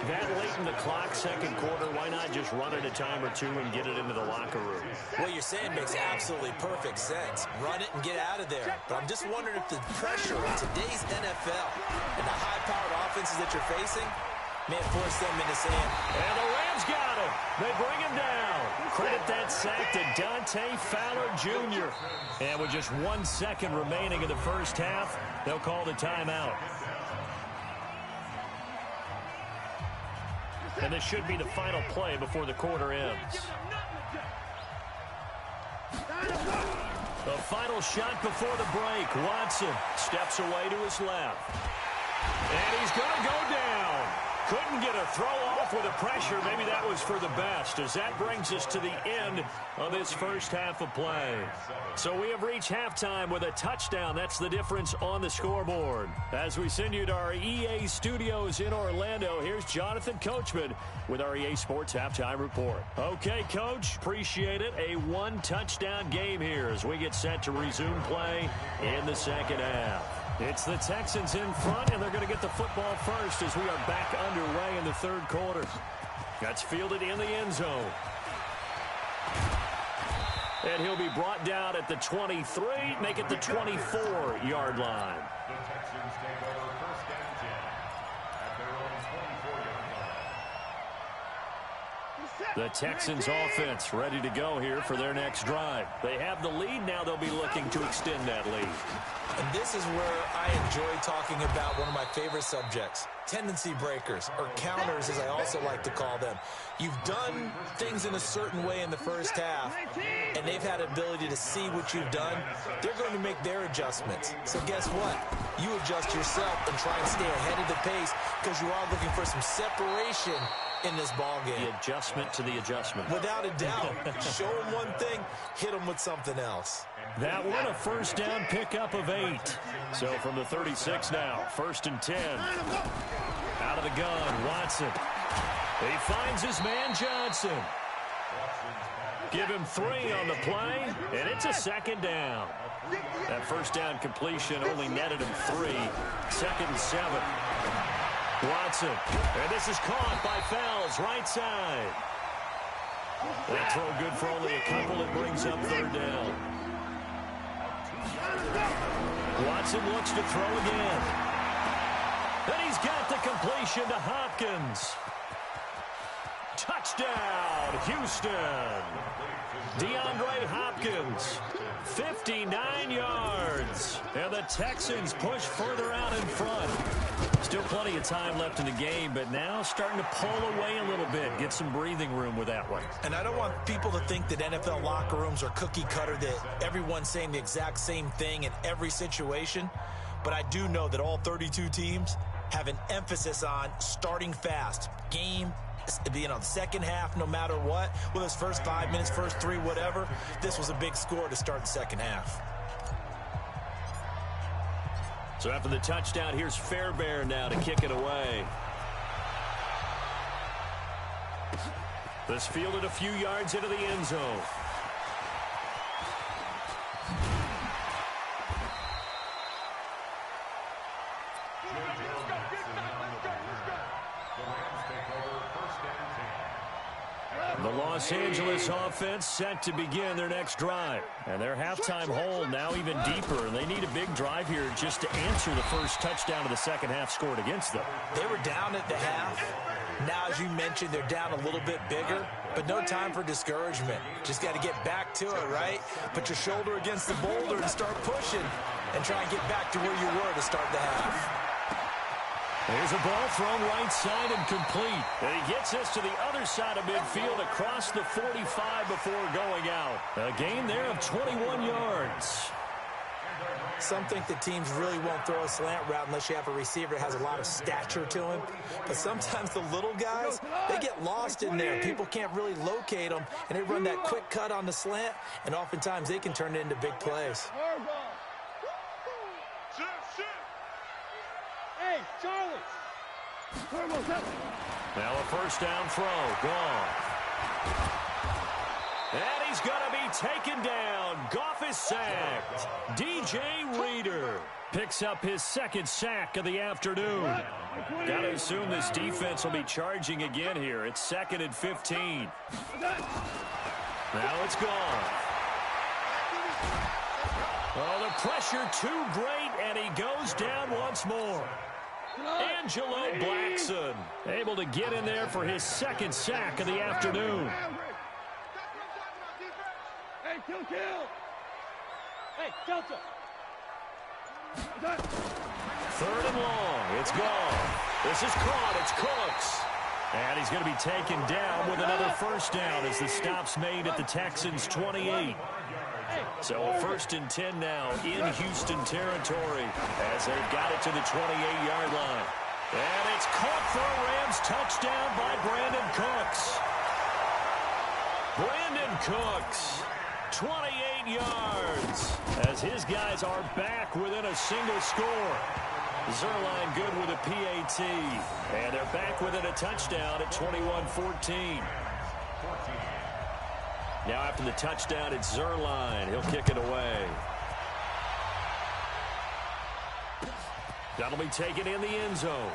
That late in the clock, second quarter, why not just run it a time or two and get it into the locker room? What you're saying makes absolutely perfect sense. Run it and get out of there. But I'm just wondering if the pressure in today's NFL and the high-powered offenses that you're facing may force them into saying, and the Rams got him. They bring him down. Credit that sack to Dante Fowler Jr. And with just 1 second remaining in the first half, they'll call the timeout. And this should be the final play before the quarter ends. The final shot before the break. Watson steps away to his left. And he's going to go down. Couldn't get a throw off with the pressure. Maybe that was for the best, as that brings us to the end of this first half of play. So we have reached halftime with a touchdown. That's the difference on the scoreboard. As we send you to our EA studios in Orlando, here's Jonathan Coachman with our EA Sports Halftime Report. Okay, Coach, appreciate it. A one-touchdown game here as we get set to resume play in the second half. It's the Texans in front, and they're going to get the football first as we are back underway in the third quarter. That's fielded in the end zone. And he'll be brought down at the 23, make it the 24-yard line. The Texans take over first and 10 at their own 24-yard line. The Texans offense ready to go here for their next drive. They have the lead. Now they'll be looking to extend that lead. And this is where I enjoy talking about one of my favorite subjects, tendency breakers, or counters as I also like to call them. You've done things in a certain way in the first half, and they've had ability to see what you've done. They're going to make their adjustments. So guess what? You adjust yourself and try and stay ahead of the pace because you are looking for some separation in this ball game. The adjustment to the adjustment. Without a doubt. Show them one thing, hit them with something else. That one a first down pickup of 8. So from the 36 now, 1st and 10. Out of the gun, Watson. He finds his man Johnson. Give him 3 on the play, and it's a second down. That first down completion only netted him 3. 2nd and 7. Watson, and this is caught by Fells, right side. That throw good for only a couple. It brings up 3rd down. Watson looks to throw again. And he's got the completion to Hopkins. Touchdown, Houston. DeAndre Hopkins, 59 yards. And the Texans push further out in front. Still plenty of time left in the game, but now starting to pull away a little bit, get some breathing room with that one. And I don't want people to think that NFL locker rooms are cookie cutter, that everyone's saying the exact same thing in every situation. But I do know that all 32 teams have an emphasis on starting fast. Game, the second half, no matter what, whether it's first 5 minutes, first 3, whatever, this was a big score to start the second half. So after the touchdown, here's Fairbairn now to kick it away. This fielded a few yards into the end zone. The Los Angeles offense set to begin their next drive. And their halftime hold now even deeper. And they need a big drive here just to answer the first touchdown of the second half scored against them. They were down at the half. Now, as you mentioned, they're down a little bit bigger. But no time for discouragement. Just got to get back to it, right? Put your shoulder against the boulder and start pushing. And try and get back to where you were to start the half. There's a ball thrown right side and complete. And he gets us to the other side of midfield across the 45 before going out. A gain there of 21 yards. Some think that teams really won't throw a slant route unless you have a receiver that has a lot of stature to him. But sometimes the little guys, they get lost in there. People can't really locate them, and they run that quick cut on the slant, and oftentimes they can turn it into big plays. Hey, Charlie! Now a first down throw, gone. And he's going to be taken down. Goff is sacked. DJ Reader picks up his second sack of the afternoon. Got to assume this defense will be charging again here. It's 2nd and 15. Now it's gone. Oh, the pressure too great, and he goes down once more. Angelo Blackson able to get in there for his second sack of the afternoon. Hey, kill! Hey, Delta! 3rd and long. It's gone. This is caught. It's Cooks. And he's going to be taken down with another first down as the stop's made at the Texans' 28. Hey, So a 1st and 10 now in Houston territory as they've got it to the 28-yard line. And it's caught for a Rams touchdown by Brandon Cooks. Brandon Cooks, 28 yards, as his guys are back within a single score. Zerline good with a PAT, and they're back within a touchdown at 21-14. Now after the touchdown, it's Zerline. He'll kick it away. That'll be taken in the end zone.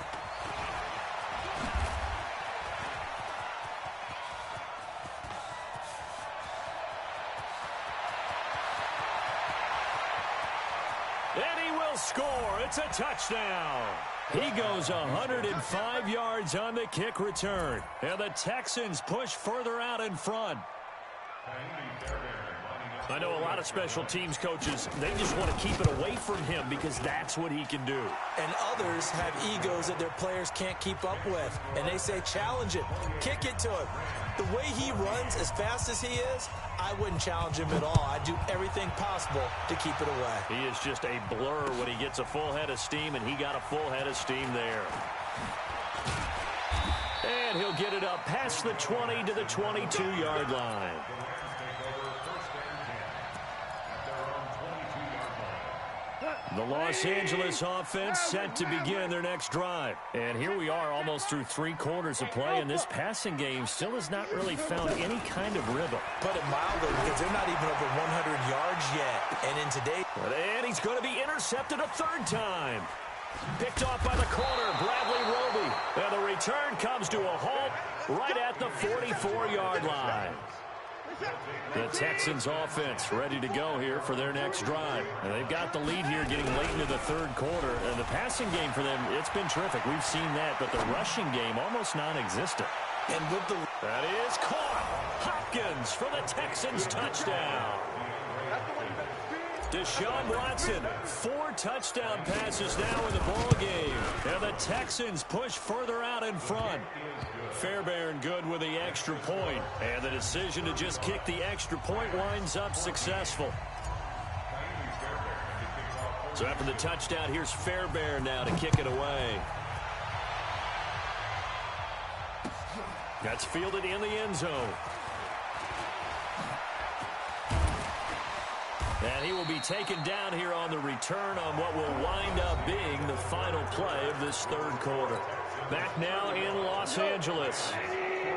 And he will score. It's a touchdown. He goes 105 yards on the kick return. And the Texans push further out in front. I know a lot of special teams coaches, they just want to keep it away from him because that's what he can do. And others have egos that their players can't keep up with. And they say, challenge it. Kick it to him. The way he runs as fast as he is, I wouldn't challenge him at all. I'd do everything possible to keep it away. He is just a blur when he gets a full head of steam, and he got a full head of steam there. And he'll get it up past the 20 to the 22-yard line. The Los Angeles offense set to begin their next drive. And here we are almost through 3 quarters of play, and this passing game still has not really found any kind of rhythm. Put it mildly, because they're not even over 100 yards yet. And in today... And he's going to be intercepted a 3rd time. Picked off by the corner, Bradley Roby. And the return comes to a halt right at the 44-yard line. The Texans offense ready to go here for their next drive. And they've got the lead here getting late into the 3rd quarter. And the passing game for them, it's been terrific. We've seen that, but the rushing game almost non-existent. And with the... That is caught. Hopkins for the Texans touchdown. Deshaun Watson, 4 touchdown passes now in the ball game. And the Texans push further out in front. Fairbairn good with the extra point. And the decision to just kick the extra point winds up successful. So after the touchdown, here's Fairbairn now to kick it away. That's fielded in the end zone. And he will be taken down here on the return on what will wind up being the final play of this 3rd quarter. Back now in Los Angeles.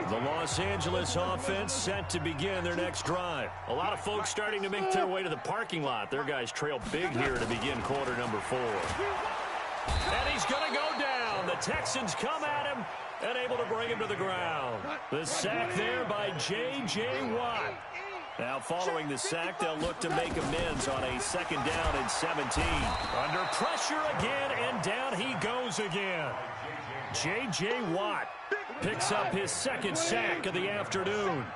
The Los Angeles offense set to begin their next drive. A lot of folks starting to make their way to the parking lot. Their guys trail big here to begin quarter number 4. And he's going to go down. The Texans come at him and able to bring him to the ground. The sack there by J.J. Watt. Now following the sack, they'll look to make amends on a 2nd down and 17. Under pressure again, and down he goes again. J.J. Watt picks up his 2nd sack of the afternoon.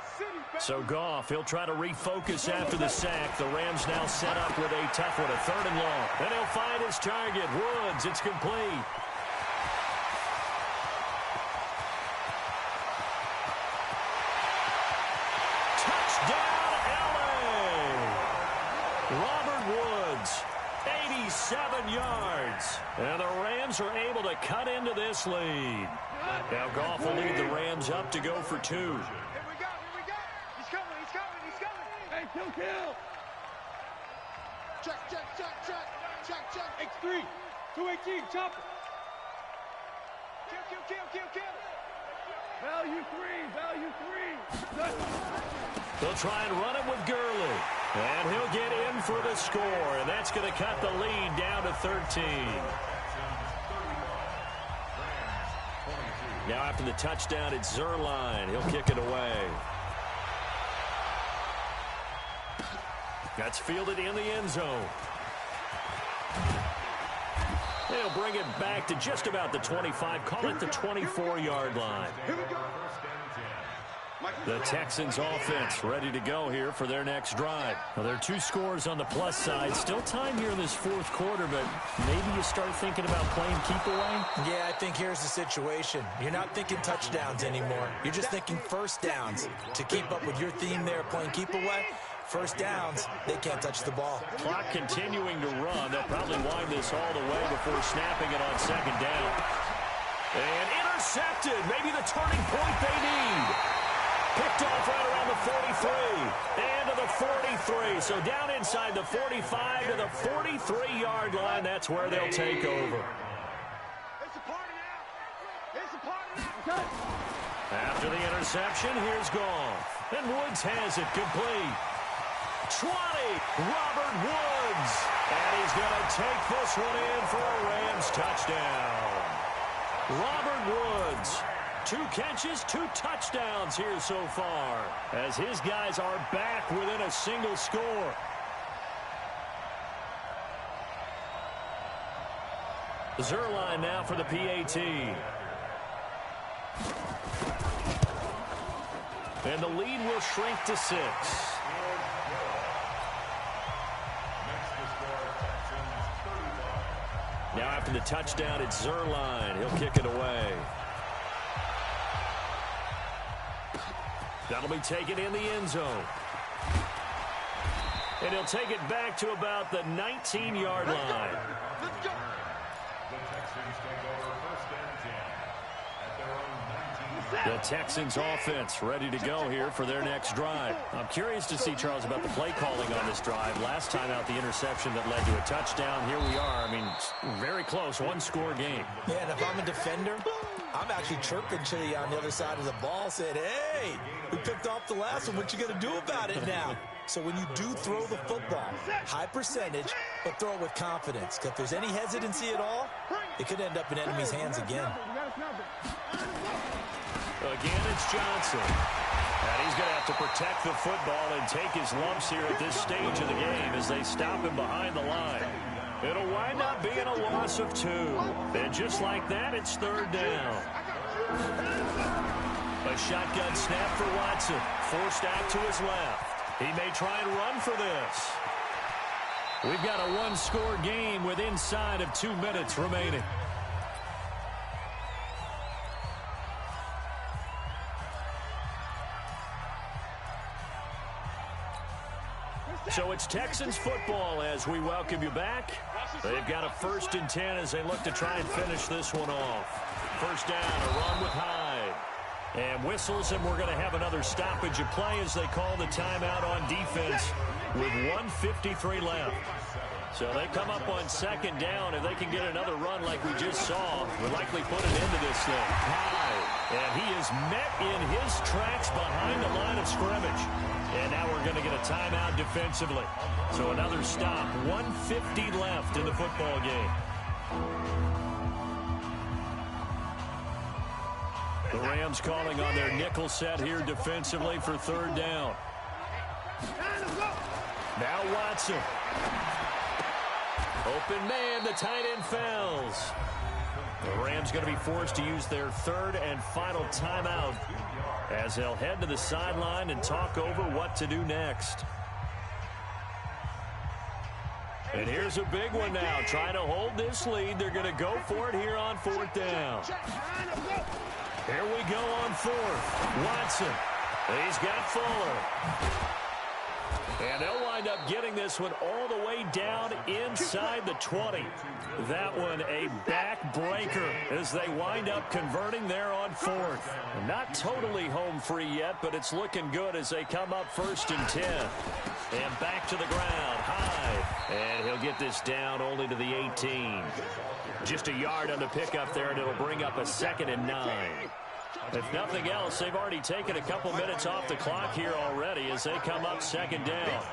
So Goff, he'll try to refocus after the sack. The Rams now set up with a tough one, a 3rd and long. And he'll find his target, Woods. It's complete. Robert Woods, 87 yards. And the Rams are able to cut into this lead. Now Goff will lead the Rams up to go for 2. Here we go, here we go. He's coming, he's coming, he's coming. Hey, kill. Check. X3, 218, chop it. Kill. Value 3. They'll try and run it with Gurley. And he'll get in for the score. And that's going to cut the lead down to 13. Now after the touchdown, it's Zerline. He'll kick it away. That's fielded in the end zone. They'll bring it back to just about the 25. Call it the 24-yard line. The Texans offense ready to go here for their next drive. Well, there are 2 scores on the plus side. Still time here in this 4th quarter, but maybe you start thinking about playing keep away? Yeah, I think here's the situation. You're not thinking touchdowns anymore. You're just thinking 1st downs. To keep up with your theme there, playing keep away, First downs, they can't touch the ball. Clock continuing to run. They'll probably wind this all the way before snapping it on second down. And intercepted. Maybe the turning point they need. Picked off right around the 43. And to the 43. So down inside the 45 to the 43-yard line. That's where they'll take over. It's a party now. It's a party now. After the interception, here's Goff. And Woods has it complete. 20, Robert Woods. And he's going to take this one in for a Rams touchdown. Robert Woods, 2 catches, 2 touchdowns here so far, as his guys are back within a single score. Zerline now for the PAT. And the lead will shrink to 6. Now after the touchdown, it's Zerline. He'll kick it away. That'll be taken in the end zone. And he'll take it back to about the 19-yard line. Let's go. The Texans take over first and 10 at their own 19. The Texans offense ready to go here for their next drive. I'm curious to see, Charles, about the play calling on this drive. Last time out, the interception that led to a touchdown. Here we are. I mean, very close, one-score game. Yeah, and if I'm a defender, I'm actually chirping to you on the other side of the ball, saying, hey, we picked off the last one. What you going to do about it now? So when you do throw the football, high percentage, but throw it with confidence. Because if there's any hesitancy at all, it could end up in enemy's hands again. Again, it's Johnson. And he's going to have to protect the football and take his lumps here at this stage of the game as they stop him behind the line. It'll wind up being a loss of 2. And just like that, it's third down. A shotgun snap for Watson. Forced out to his left. He may try and run for this. We've got a one-score game with inside of 2 minutes remaining. So it's Texans football as we welcome you back. They've got a 1st and 10 as they look to try and finish this one off. First down, a run with Hyde. And whistles, and we're going to have another stoppage of play as they call the timeout on defense with 1:53 left. So they come up on second down. If they can get another run like we just saw, we'll likely put an end to this thing. Hyde, and he is met in his tracks behind the line of scrimmage. And now we're going to get a timeout defensively. So another stop, 1:50 left in the football game. The Rams calling on their nickel set here defensively for third down. Now Watson. Open man, the tight end fails. The Rams going to be forced to use their 3rd and final timeout as they'll head to the sideline and talk over what to do next. And here's a big one now. Trying to hold this lead. They're going to go for it here on 4th down. Here we go on 4th. Watson. He's got Fuller. And they'll wind up getting this one all the way down inside the 20. That one a backbreaker as they wind up converting there on 4th. Not totally home free yet, but it's looking good as they come up 1st and 10. And back to the ground, Hyde. And he'll get this down only to the 18. Just a yard on the pickup there, and it'll bring up a 2nd and 9. If nothing else, they've already taken a couple minutes off the clock here already as they come up 2nd down.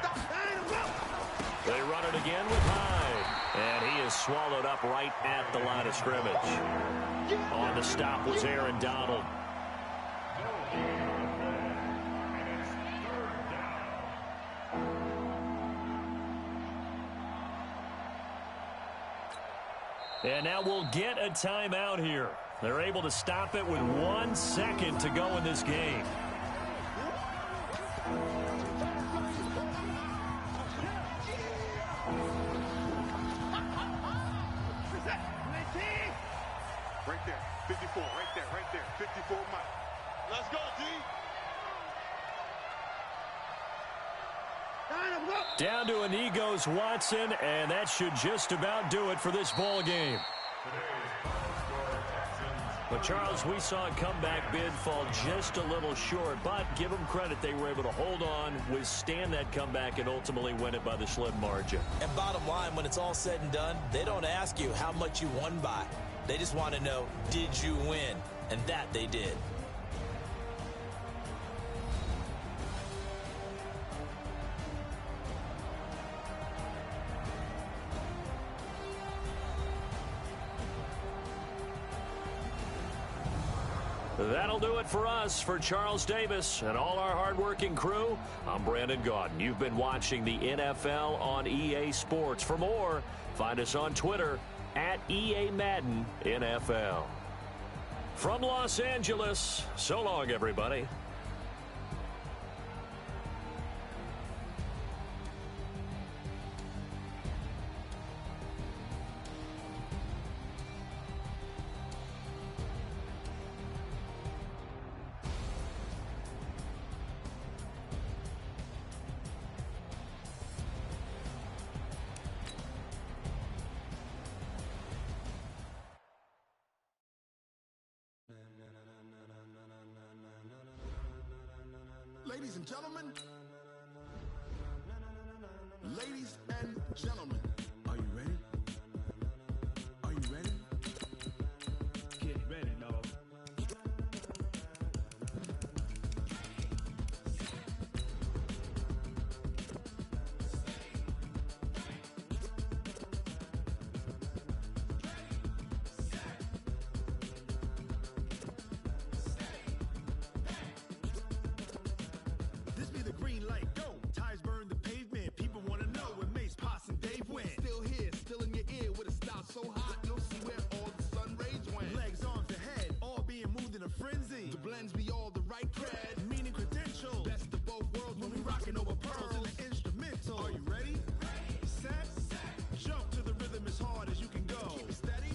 They run it again with Hyde. And he is swallowed up right at the line of scrimmage. On the stop was Aaron Donald. And now we'll get a timeout here. They're able to stop it with 1 second to go in this game. Right there, 54, right there, 54 miles. Let's go, D. Down to a knee goes Watson, and that should just about do it for this ball game. But, Charles, we saw a comeback bid fall just a little short, but give them credit. They were able to hold on, withstand that comeback, and ultimately win it by the slim margin. And bottom line, when it's all said and done, they don't ask you how much you won by. They just want to know, did you win? And that they did. That'll do it for us. For Charles Davis and all our hardworking crew, I'm Brandon Gaudin. You've been watching the NFL on EA Sports. For more, find us on Twitter at EA Madden NFL. From Los Angeles, so long, everybody. Ladies and gentlemen, are you ready? Are you ready? Get ready, dog. This be the green light, go. Tires burn the pavement. People want to know where Mace, Potts, and Dave went. Still here, still in your ear with a style so hot, you'll see where all the sun rays went. Legs, arms, and head, all being moved in a frenzy. The blends be all the right cred, meaning credentials. Best of both worlds when we rockin' over pearls in the instrumental. Are you ready? Set, jump to the rhythm as hard as you can go. Keep it steady,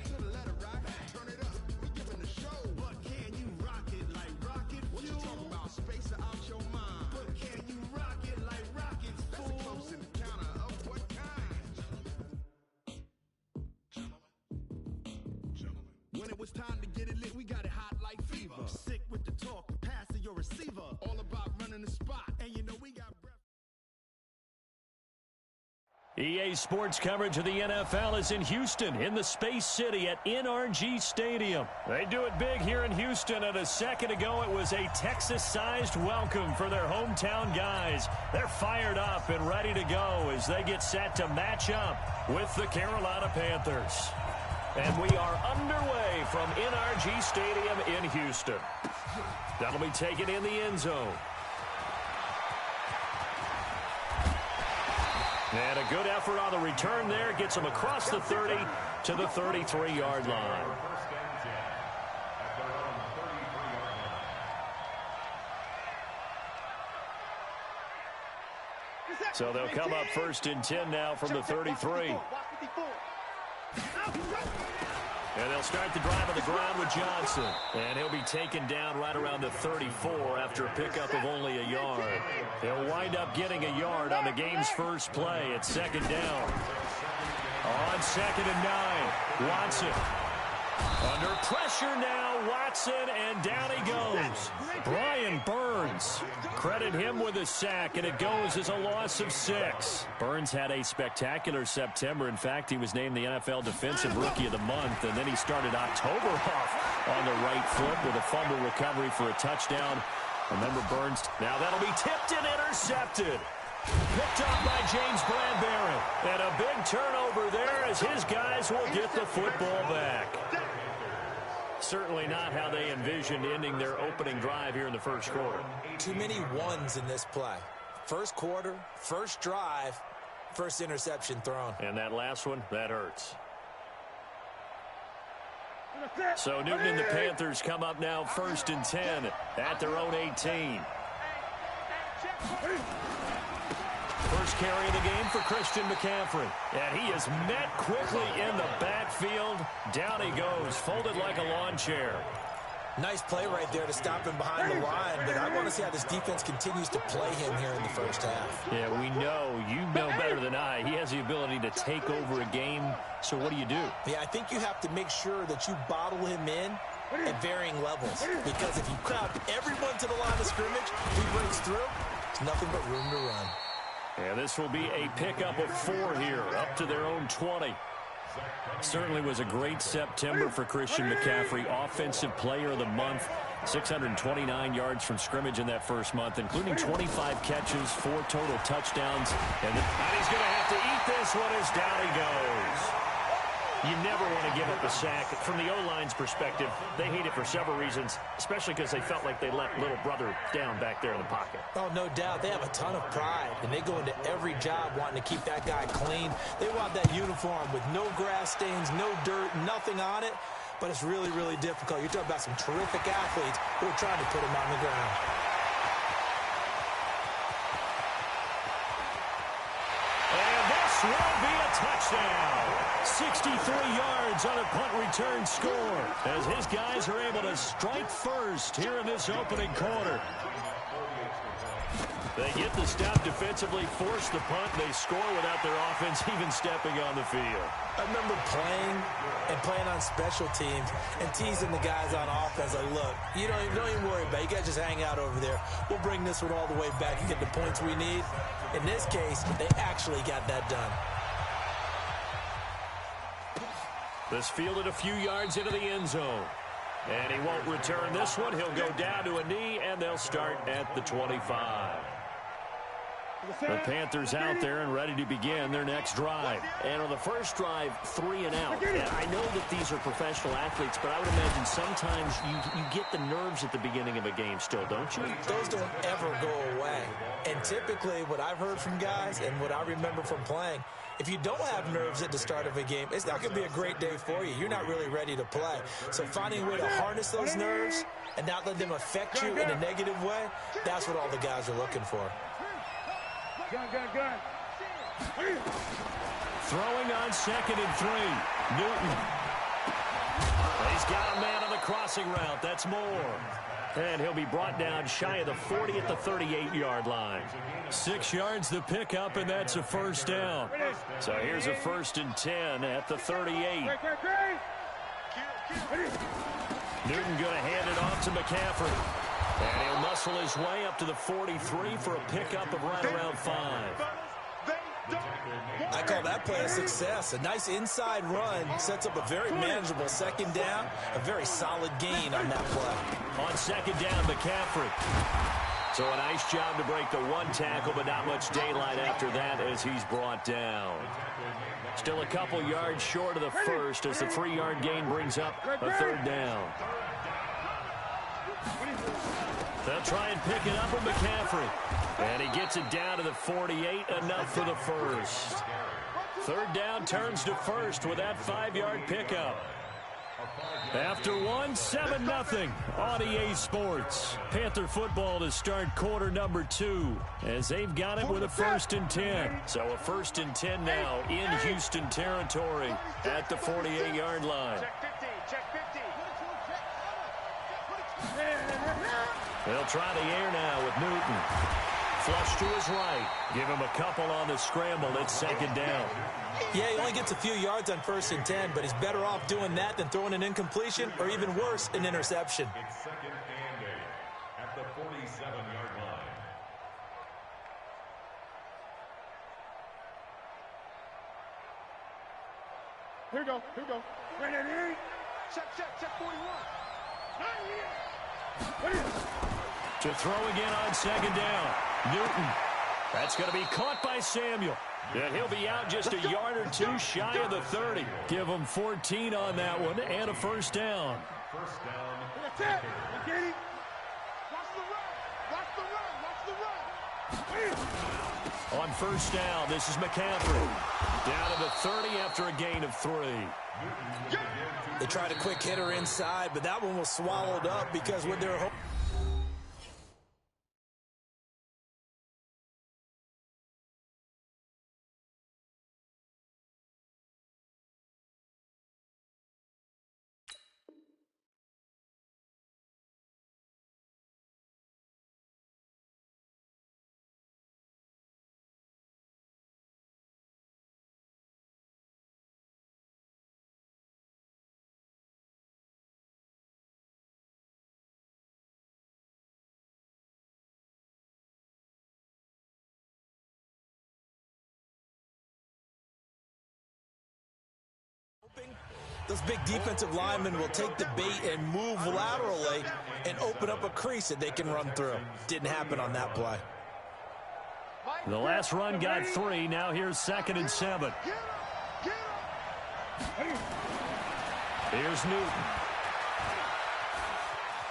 to the letter rock, turn it up. We giving the show. But can you rock it like rocket fuel? What you talking about? Space out your mind. But can you rock it like rockets, fool? That's a close encounter of what kind? Gentlemen. When it was time to get it lit, we got it hot like fever. Sick with the talk, the pass to your receiver. All about running the spot, and you know we got breath. EA Sports coverage of the NFL is in Houston, in the Space City at NRG Stadium. They do it big here in Houston, and a second ago it was a Texas-sized welcome for their hometown guys. They're fired up and ready to go as they get set to match up with the Carolina Panthers. And we are underway from NRG Stadium in Houston. That'll be taken in the end zone. And a good effort on the return there. Gets him across the 30 to the 33-yard line. So they'll come up 1st and 10 now from the 33. And they'll start the drive on the ground with Johnson. And he'll be taken down right around the 34 after a pickup of only a yard. He'll wind up getting a yard on the game's first play at 2nd down. On 2nd and 9, Watson. Under pressure now, Watson, and down he goes. Brian Burns. Credit him with a sack, and it goes as a loss of 6. Burns had a spectacular September. In fact, he was named the NFL Defensive Rookie of the Month, and then he started October off on the right foot with a fumble recovery for a touchdown. Remember Burns. Now that'll be tipped and intercepted. Picked up by James Bradbury. And a big turnover there as his guys will get the football back. Certainly not how they envisioned ending their opening drive here in the first quarter. Too many ones in this play. First quarter, first drive, first interception thrown. And that last one, that hurts. So Newton and the Panthers come up now 1st and 10 at their own 18. First carry of the game for Christian McCaffrey. And he is met quickly in the backfield. Down he goes, folded like a lawn chair. Nice play right there to stop him behind the line, but I want want to see how this defense continues to play him here in the first half. Yeah, we know. You know better than I. He has the ability to take over a game. So what do you do? Yeah, I think you have to make sure that you bottle him in at varying levels. Because if you crowd everyone to the line of scrimmage, he breaks through, there's nothing but room to run. And this will be a pickup of 4 here, up to their own 20. Certainly was a great September for Christian McCaffrey, Offensive Player of the Month. 629 yards from scrimmage in that first month, including 25 catches, 4 total touchdowns. And he's going to have to eat this one as down he goes. You never want to give up a sack. From the O-line's perspective, they hate it for several reasons, especially because they felt like they let little brother down back there in the pocket. Oh, no doubt. They have a ton of pride, and they go into every job wanting to keep that guy clean. They want that uniform with no grass stains, no dirt, nothing on it. But it's really, really difficult. You're talking about some terrific athletes who are trying to put him on the ground. And this will be a touchdown. 63 yards on a punt return score as his guys are able to strike first here in this opening quarter. They get the stop defensively, force the punt, they score without their offense even stepping on the field. I remember playing on special teams and teasing the guys on offense like, look, you don't even worry about it. You guys just hang out over there. We'll bring this one all the way back and get the points we need. In this case, they actually got that done. This fielded a few yards into the end zone. And he won't return this one. He'll go down to a knee, and they'll start at the 25. The Panthers out there and ready to begin their next drive. And on the first drive, 3 and out. And I know that these are professional athletes, but I would imagine sometimes you get the nerves at the beginning of a game still, don't you? Those don't ever go away. And typically what I've heard from guys and what I remember from playing, if you don't have nerves at the start of a game, it's not going to be a great day for you. You're not really ready to play. So finding a way to harness those nerves and not let them affect you in a negative way, that's what all the guys are looking for. Throwing on 2nd and 3. Newton. He's got a man on the crossing route. That's Moore. And he'll be brought down shy of the 40 at the 38-yard line. 6 yards the pickup, and that's a first down. So here's a 1st and 10 at the 38. Newton going to hand it off to McCaffrey. And he'll muscle his way up to the 43 for a pickup of right around 5. I call that play a success. A nice inside run sets up a very manageable 2nd down, a very solid gain on that play. On 2nd down, McCaffrey. So a nice job to break the 1 tackle, but not much daylight after that as he's brought down. Still a couple yards short of the first as the 3-yard gain brings up a 3rd down. They'll try and pick it up with McCaffrey. And he gets it down to the 48, enough for the first. 3rd down turns to first with that 5-yard pickup. After 1, 7-0 on EA Sports. Panther football to start quarter number 2 as they've got it with a 1st and 10. So a 1st and 10 now in Houston territory at the 48-yard line. They'll try the air now with Newton. Flush to his right. Give him a couple on the scramble. It's 2nd down. Yeah, he only gets a few yards on 1st and 10, but he's better off doing that than throwing an incompletion or even worse, an interception. It's 2nd and 8 at the 47-yard line. Here we go. Ready, check 41. To throw again on 2nd down. Newton. That's going to be caught by Samuel. And he'll be out just a yard or 2 shy of the 30. Give him 14 on that one and a 1st down. First down. That's it. Get him. Watch the run. On 1st down, this is McCaffrey. Down to the 30 after a gain of 3. They tried a quick hitter inside, but that one was swallowed up because with their Those big defensive linemen will take the bait and move laterally and open up a crease that they can run through. Didn't happen on that play. The last run got 3. Now here's 2nd and 7. Here's Newton.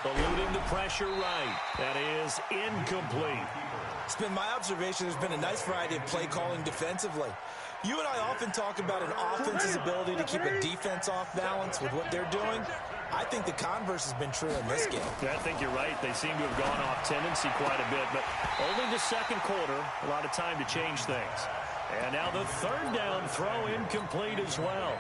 Eluding the pressure right. That is incomplete. It's been my observation there's been a nice variety of play calling defensively. You and I often talk about an offense's ability to keep a defense off balance with what they're doing. I think the converse has been true in this game. I think you're right. They seem to have gone off tendency quite a bit, but only the second quarter, a lot of time to change things. And now the 3rd down throw incomplete as well.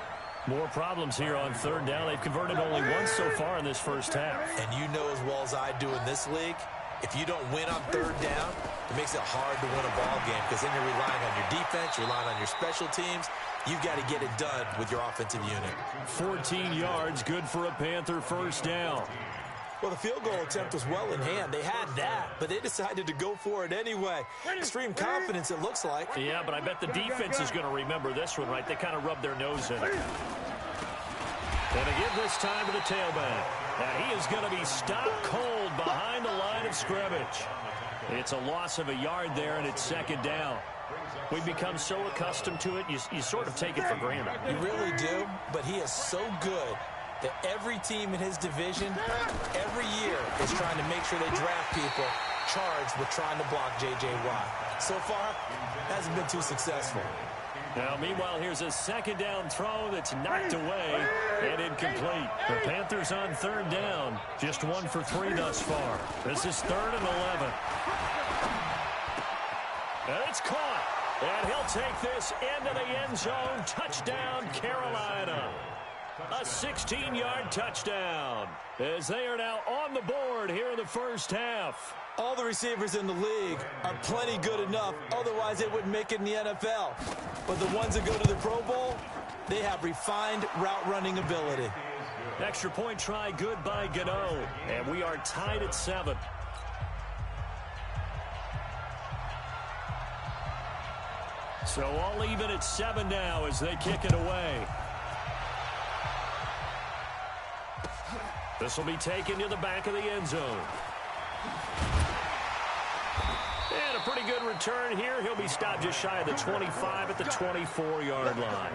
More problems here on 3rd down. They've converted only once so far in this first half. And you know as well as I do in this league, if you don't win on 3rd down, it makes it hard to win a ball game because then you're relying on your defense, you're relying on your special teams. You've got to get it done with your offensive unit. 14 yards, good for a Panther first down. Well, the field goal attempt was well in hand. They had that, but they decided to go for it anyway. Extreme confidence, it looks like. Yeah, but I bet the defense is going to remember this one, right? They kind of rubbed their nose in it. And to give this time to the tailback. And he is going to be stopped cold behind the line of scrimmage. It's a loss of a yard there, and it's 2nd down. We've become so accustomed to it, you sort of take it for granted. You really do, but he is so good that every team in his division, every year, is trying to make sure they draft people charged with trying to block J.J. Watt. So far, hasn't been too successful. Now, meanwhile, here's a 2nd down throw that's knocked away and incomplete. The Panthers on 3rd down, just 1 for 3 thus far. This is 3rd and 11. And it's caught, and he'll take this into the end zone. Touchdown, Carolina. A 16-yard touchdown as they are now on the board here in the first half. All the receivers in the league are plenty good enough, otherwise they wouldn't make it in the NFL. But the ones that go to the Pro Bowl, they have refined route running ability. Extra point try good by Gano, and we are tied at 7. So all even at 7 now as they kick it away. This will be taken to the back of the end zone. And a pretty good return here. He'll be stopped just shy of the 25 at the 24-yard line.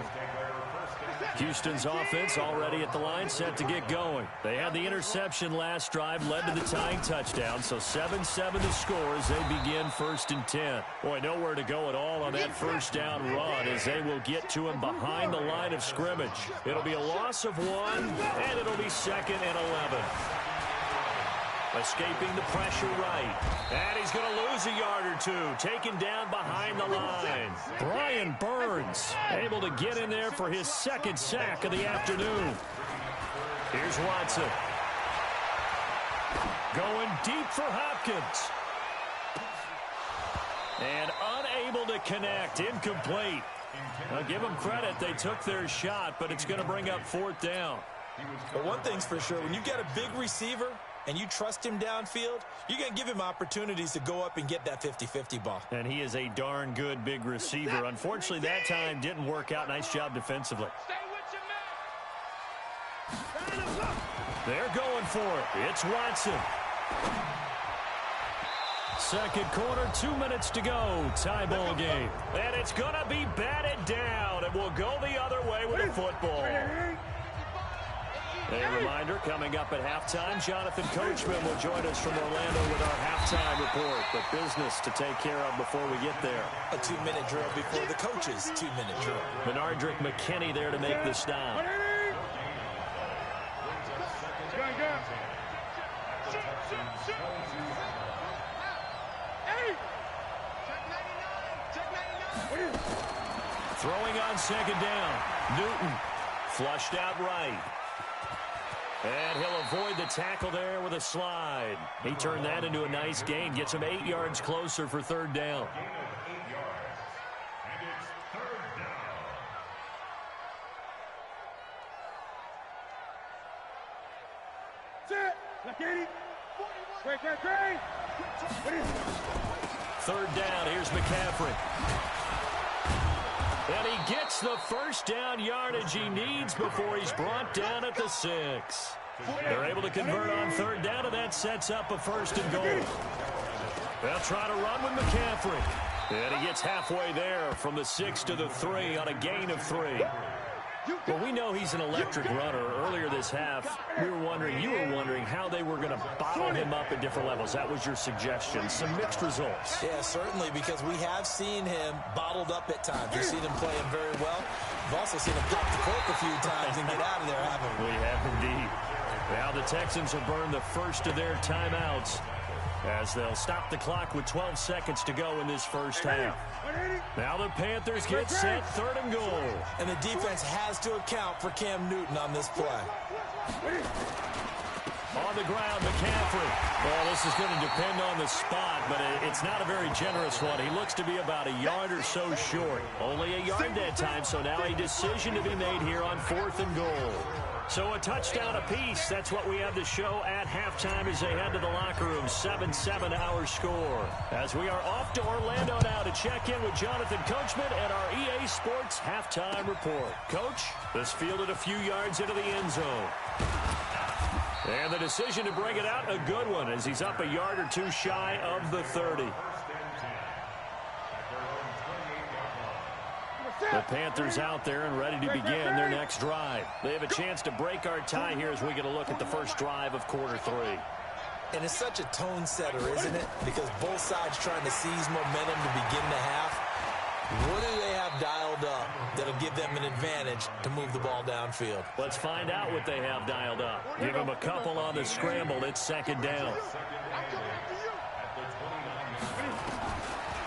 Houston's offense already at the line, set to get going. They had the interception last drive, led to the tying touchdown, so 7-7 the score as they begin 1st and 10. Boy, nowhere to go at all on that first down run as they will get to him behind the line of scrimmage. It'll be a loss of 1, and it'll be 2nd and 11. Escaping the pressure right. And he's going to lose a yard or 2. Taken down behind the line. Brian Burns able to get in there for his 2nd sack of the afternoon. Here's Watson. Going deep for Hopkins. And unable to connect. Incomplete. I'll give them credit. They took their shot, but it's going to bring up 4th down. But one thing's for sure, when you get a big receiver and you trust him downfield, you're going to give him opportunities to go up and get that 50-50 ball. And he is a darn good big receiver. Unfortunately, that time didn't work out. Nice job defensively. They're going for it. It's Watson. 2nd quarter, 2 minutes to go. Tie ball game. And it's going to be batted down. And we'll go the other way with a football. A reminder, coming up at halftime, Jonathan Coachman will join us from Orlando with our halftime report. But business to take care of before we get there. A 2-minute drill before the coach's 2-minute drill. Benardrick McKinney there to make the stop. Throwing on 2nd down. Newton flushed out right. And he'll avoid the tackle there with a slide. He turned that into a nice gain. Gets him 8 yards closer for 3rd down. Third down, here's McCaffrey. And he gets the first down yardage he needs before he's brought down at the 6. They're able to convert on third down, and that sets up a 1st and goal. They'll try to run with McCaffrey. And he gets halfway there from the 6 to the 3 on a gain of 3. Well, we know he's an electric runner. Earlier this half, you were wondering how they were going to bottle him up at different levels. That was your suggestion. Some mixed results. Yeah, certainly, because we have seen him bottled up at times. We've seen him play him very well. We've also seen him pop the cork a few times and get out of there, haven't we? We have indeed. Now the Texans have burned the first of their timeouts as they'll stop the clock with 12 seconds to go in this first half. Now the Panthers get set, 3rd and goal. And the defense has to account for Cam Newton on this play. On the ground, McCaffrey. Well, this is going to depend on the spot, but it's not a very generous one. He looks to be about a yard or so short. Only a yard that time, so now a decision to be made here on 4th and goal. So a touchdown apiece. That's what we have to show at halftime as they head to the locker room. 7-7 our score. As we are off to Orlando now to check in with Jonathan Coachman and our EA Sports halftime report. Coach, this fielded a few yards into the end zone. And the decision to bring it out, a good one, as he's up a yard or two shy of the 30. The Panthers out there and ready to begin their next drive. They have a chance to break our tie here as we get a look at the first drive of quarter 3. And it's such a tone setter, isn't it? Because both sides trying to seize momentum to begin the half. What do they have dialed up that'll give them an advantage to move the ball downfield? Let's find out what they have dialed up. Give them a couple on the scramble. It's 2nd down.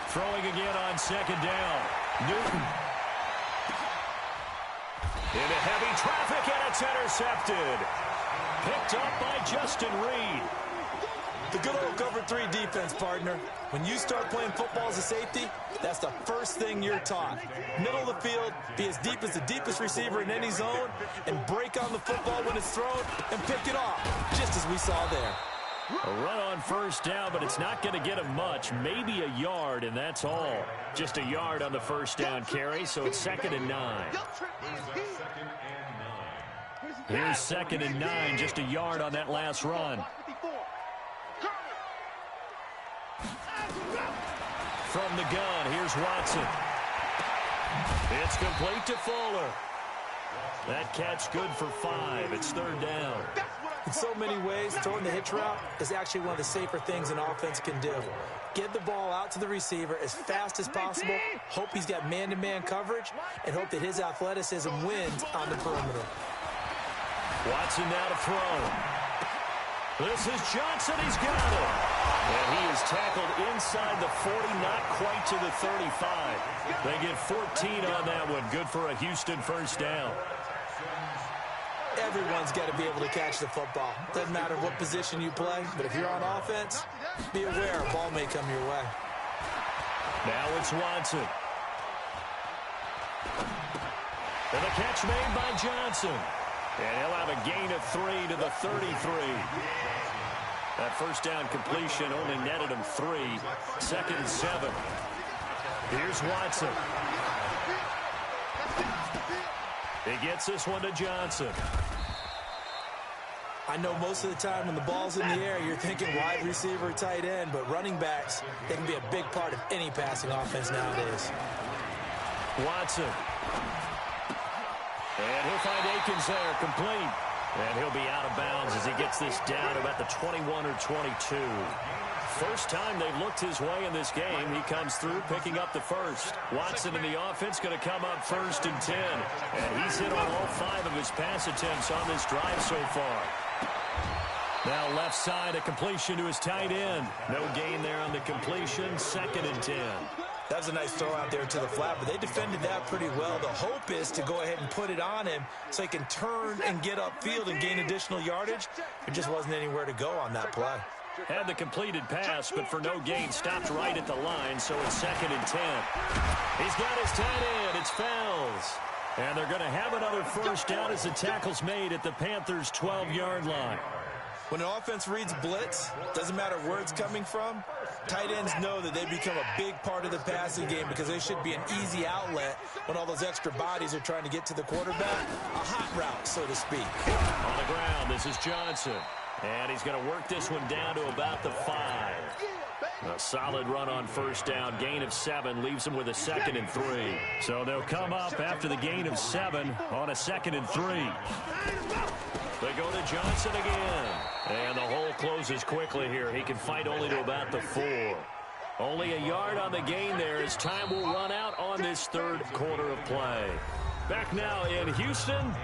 Throwing again on 2nd down. Newton. Into heavy traffic, and it's intercepted. Picked up by Justin Reed. The good old cover 3 defense, partner. When you start playing football as a safety, that's the first thing you're taught. Middle of the field, be as deep as the deepest receiver in any zone, and break on the football when it's thrown and pick it off, just as we saw there. A run on 1st down, but it's not going to get him much. Maybe a yard, and that's all. Just a yard on the 1st down carry, so it's 2nd and 9. Here's 2nd and 9, just a yard on that last run. From the gun, here's Watson. It's complete to Fuller. That catch good for 5. It's 3rd down. In so many ways, throwing the hitch route is actually one of the safer things an offense can do. Get the ball out to the receiver as fast as possible, hope he's got man-to-man coverage, and hope that his athleticism wins on the perimeter. Watson now to throw. This is Johnson. He's got it. And he is tackled inside the 40, not quite to the 35. They get 14 on that one. Good for a Houston 1st down. Everyone's got to be able to catch the football. Doesn't matter what position you play, but if you're on offense, be aware a ball may come your way. Now it's Watson. And the catch made by Johnson. And he'll have a gain of 3 to the 33. That 1st down completion only netted him 3. 2nd and 7. Here's Watson. He gets this one to Johnson. I know most of the time when the ball's in the air, you're thinking wide receiver, tight end, but running backs, they can be a big part of any passing offense nowadays. Watson. And he'll find Akins there, complete. And he'll be out of bounds as he gets this down about the 21 or 22. First time they've looked his way in this game. He comes through picking up the 1st. Watson in the offense going to come up 1st and 10. And he's hit on all 5 of his pass attempts on this drive so far. Now left side, a completion to his tight end. No gain there on the completion. 2nd and 10. That was a nice throw out there to the flat, but they defended that pretty well. The hope is to go ahead and put it on him so he can turn and get upfield and gain additional yardage. There just wasn't anywhere to go on that play. Had the completed pass, but for no gain, stopped right at the line, so it's 2nd and 10. He's got his tight end. It's Fells. And they're going to have another 1st down as the tackle's made at the Panthers' 12-yard line. When an offense reads blitz, doesn't matter where it's coming from, Tight ends know that they become a big part of the passing game because they should be an easy outlet when all those extra bodies are trying to get to the quarterback. A hot route, so to speak. On the ground, this is Johnson. And he's going to work this one down to about the 5. A solid run on first down. Gain of 7 leaves them with a 2nd and 3. So they'll come up after the gain of 7 on a 2nd and 3. They go to Johnson again. And the hole closes quickly here. He can fight only to about the 4. Only a yard on the gain there as time will run out on this third quarter of play. Back now in Houston.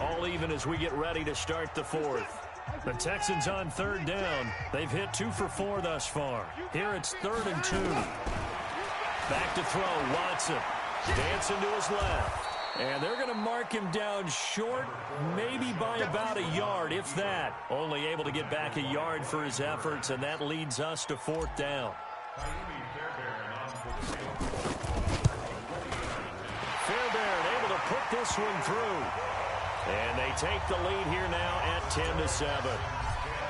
All even as we get ready to start the 4th. The Texans on third down. They've hit 2 for 4 thus far. Here it's 3rd and 2. Back to throw, Watson. Dancing to his left. And they're going to mark him down short, maybe by about a yard, if that. Only able to get back a yard for his efforts, and that leads us to 4th down. Fairbairn able to put this one through. And they take the lead here now at 10-7.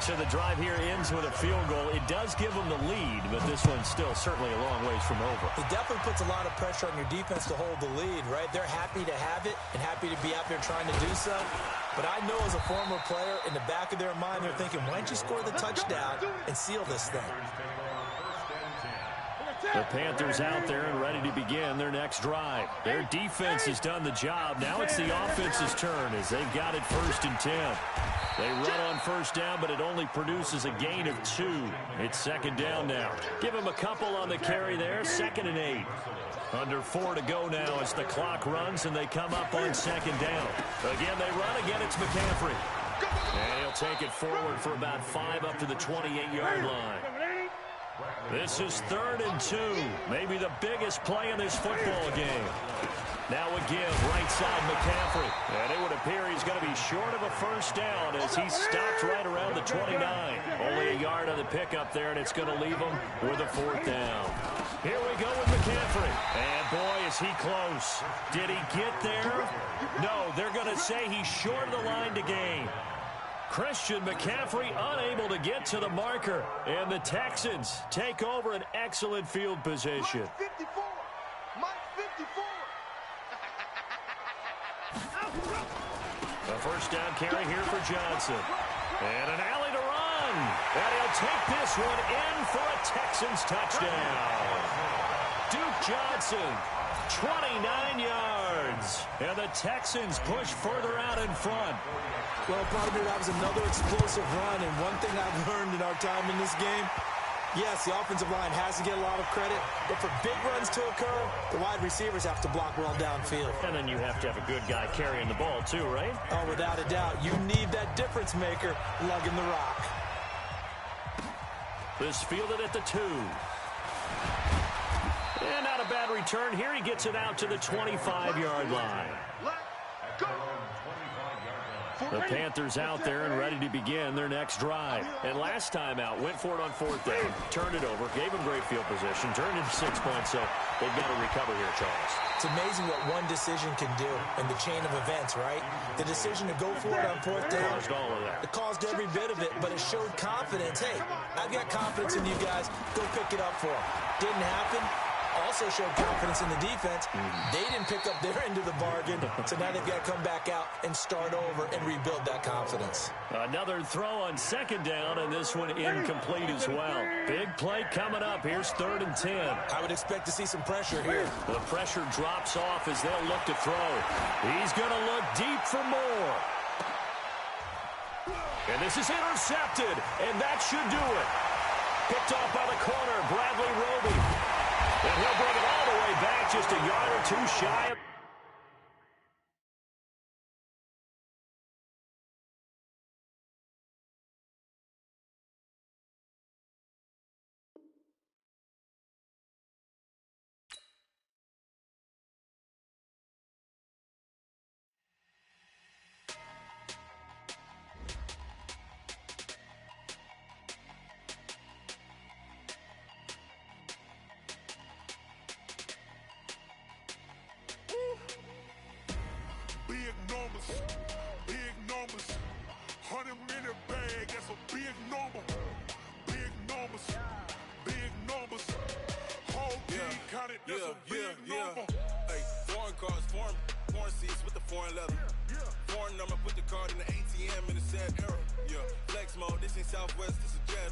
So the drive here ends with a field goal. It does give them the lead, but this one's still certainly a long ways from over. It definitely puts a lot of pressure on your defense to hold the lead, right? They're happy to have it and happy to be out there trying to do so. But I know as a former player, in the back of their mind, they're thinking, why don't you score the touchdown and seal this thing? The Panthers out there and ready to begin their next drive. Their defense has done the job. Now it's the offense's turn as they've got it 1st and 10. They run on first down, but it only produces a gain of 2. It's 2nd down now. Give them a couple on the carry there. 2nd and 8. Under 4 to go now as the clock runs and they come up on 2nd down. Again, they run. Again, it's McCaffrey. And he'll take it forward for about 5 up to the 28-yard line. This is 3rd and 2. Maybe the biggest play in this football game. Now a give, right side McCaffrey. And it would appear he's going to be short of a first down as he stopped right around the 29. Only a yard on the pickup there, and it's going to leave him with a 4th down. Here we go with McCaffrey. And boy, is he close. Did he get there? No, they're going to say he's short of the line to gain. Christian McCaffrey unable to get to the marker. And the Texans take over an excellent field position. Mike 54. Mike 54. A first down carry here for Johnson. And an alley to run. And he'll take this one in for a Texans touchdown. Duke Johnson, 29 yards. And the Texans push further out in front. Well, partner, that was another explosive run, and one thing I've learned in our time in this game, yes, the offensive line has to get a lot of credit, but for big runs to occur, the wide receivers have to block well downfield. And then you have to have a good guy carrying the ball too, right? Oh, without a doubt. You need that difference maker lugging the rock. This fielded at the 2. And not a bad return here. He gets it out to the 25-yard line. The Panthers out there and ready to begin their next drive. And last time out, went for it on 4th down, turned it over, gave them great field position, turned into 6 points, so they've got to recover here, Charles. It's amazing what one decision can do in the chain of events, right? The decision to go for it on 4th down. Caused all of that. It caused every bit of it, but it showed confidence. Hey, I've got confidence in you guys. Go pick it up for them. Didn't happen. Also showed confidence in the defense. They didn't pick up their end of the bargain, so now they've got to come back out and start over and rebuild that confidence. Another throw on 2nd down, and this one incomplete as well. Big play coming up. Here's 3rd and 10. I would expect to see some pressure here. The pressure drops off as they'll look to throw. He's going to look deep for more. And this is intercepted, and that should do it. Picked off by the corner, Bradley Roby. And he'll bring it all the way back, just a yard or 2 shy of... counted, that's a big number. Hey, foreign cars, foreign seats with the foreign leather. Foreign number, put the card in the ATM in the sad era. Yeah, flex mode, this ain't Southwest, this a jet.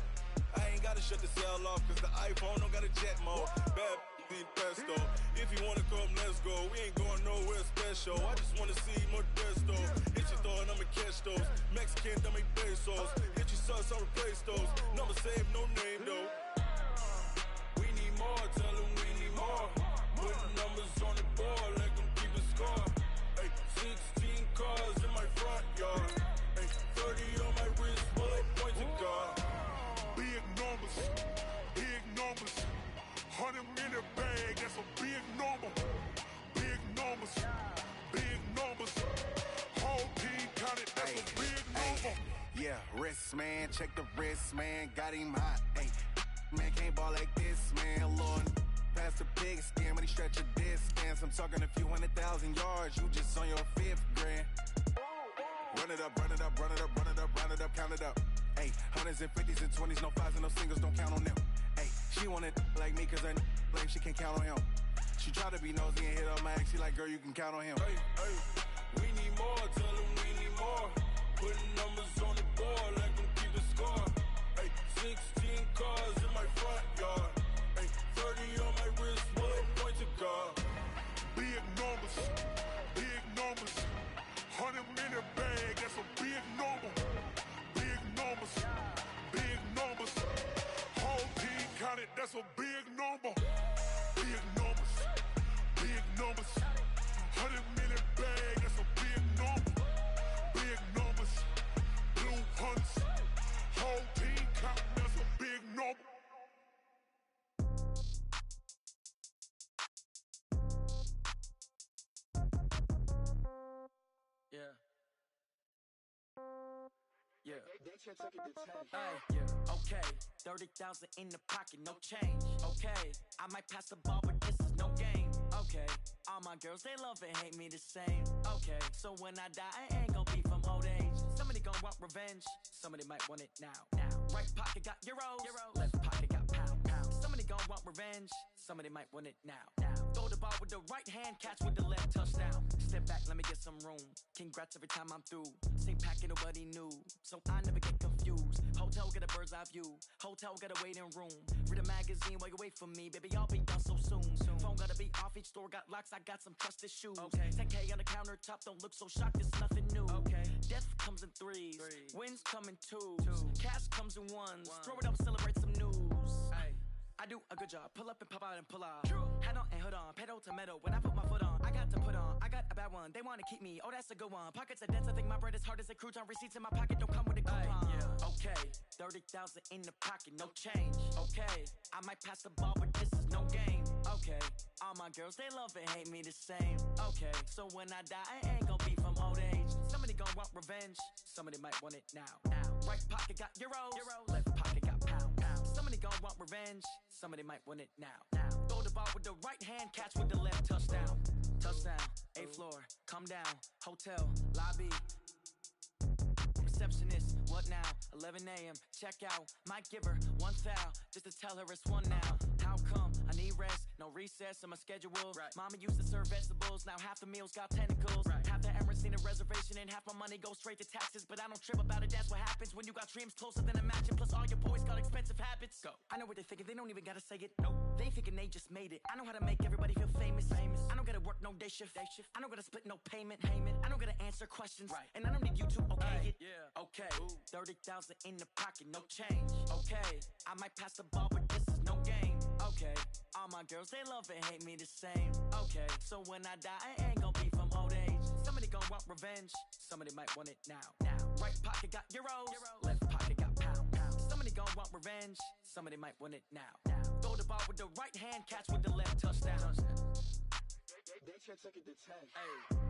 I ain't gotta shut the cell off, cause the iPhone don't got a jet mode. Bad in pesto. If you wanna come, let's go. We ain't going nowhere special. I just wanna see Modesto. Hit your thought, I'ma catch those. Mexican, don't make pesos. Hit your sus, I'll replace those. Number saved, no name though. We need more, tell them we need more. Putting numbers on the board, like them keep a score. Hey, 16 cars in my front yard. Hey, 30 on my wrist, bullet point to God. Big numbers, big numbers. 100 in the bag, that's a big number. Big numbers, big numbers. Whole team counted, that's a big number. Yeah, wrist man, check the wrist man, got him hot. Ay, man can't ball like this, man. Lord, past the pig skin, but he stretch a distance. I'm talking a few 100,000 yards, you just on your 5th grand. Run it up, run it up, run it up, run it up, run it up, count it up. Ay, 100s and 50s and 20s, no 5s and no singles, don't count on them. Ay, she want it like me, cause I blame she can't count on him. She try to be nosy and hit up my ex, she like, girl, you can count on him. Hey, hey, we need more, tell them we need more. Putting numbers on the board, like them keep the score. Hey, 16 cars in my front yard. Hey, 30 on my wrist, bullet point to God. Big numbers, big numbers. 100 in the bag, that's a big number. Big numbers, big numbers. Whole team counted, that's a big number. Big numbers, big numbers. 100 in the bag, that's a big number. Big numbers, blue hunts. Whole team counting, that's a big number. Yeah. Yeah. Hey, yeah. Okay. 30,000 in the pocket, no change. Okay. I might pass the ball, but this is no game. Okay. All my girls, they love and hate me the same. Okay. So when I die, I ain't gon' be from old age. Somebody gon' want revenge. Somebody might want it now. Right pocket got euros. Left pocket got pound. Somebody gon' want revenge. Somebody might want it now. Throw the ball with the right hand, catch with the left, touchdown. Step back, let me get some room. Congrats every time I'm through. Same packet, nobody knew. So I never get confused. Hotel get a bird's eye view. Hotel got a waiting room. Read a magazine while you wait for me. Baby, I'll be done so soon. Phone gotta be off, each store got locks. I got some trusted shoes. 10K on the countertop, don't look so shocked, it's nothing new. Death comes in threes. Wins come in twos. Cash comes in ones. Throw it up, celebrate some news. I do a good job. Pull up and pop out and pull out. Head on and hood on. Pedal to metal. When I put my foot on, I got to put on. I got a bad one. They want to keep me. Oh, that's a good one. Pockets are dense. I think my bread is hard as a crouton. Receipts in my pocket don't come with a coupon. Okay. 30,000 in the pocket. No change. Okay. I might pass the ball, but this is no game. Okay. All my girls, they love and hate me the same. Okay. So when I die, I ain't gonna be from old age. Somebody gon' want revenge. Somebody might want it now. Right pocket got euros. Left pocket got pound. Somebody gon' want revenge. Somebody might want it now. Throw the ball with the right hand, catch with the left, touchdown. Touchdown, 8th floor, come down, hotel, lobby. Receptionist, what now? 11 a.m., check out. Might give her one foul, just to tell her it's one now. How come? I need rest, no recess in my schedule. Mama used to serve vegetables, now half the meals got tentacles. Half the Emirates need a reservation and half my money goes straight to taxes. But I don't trip about it, that's what happens when you got dreams closer than a mansion. Plus all your boys got expensive habits. Go. I know what they're thinking, they don't even gotta say it. Nope. They thinking they just made it. I know how to make everybody feel famous. I don't gotta work no day shift. I don't gotta split no payment. I don't gotta answer questions. And I don't need you to okay it. Okay, 30,000 in the pocket, no change. Okay, I might pass the ball, but this is no game. Okay, all my girls, they love and hate me the same. Okay, so when I die, I ain't gonna be from old age. Somebody gon' want revenge. Somebody might want it now. Right pocket got euros. Left pocket got pound. Somebody gon' want revenge. Somebody might want it now. Throw the ball with the right hand, catch with the left, touchdown. They check it to 10. Hey.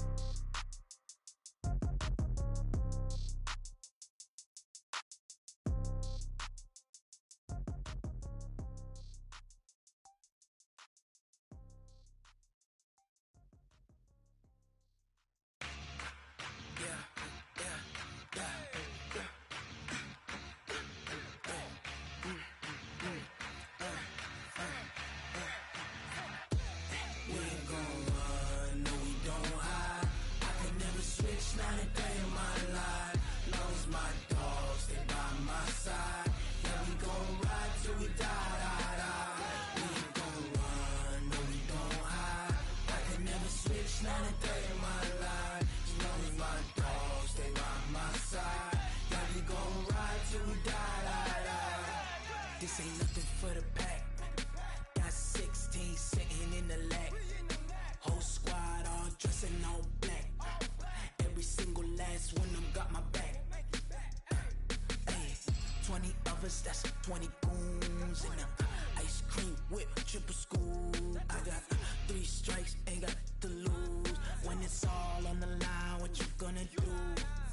20 goons in the ice cream whip, triple scoop. I got 3 strikes, ain't got to lose. When it's all on the line, what you gonna do?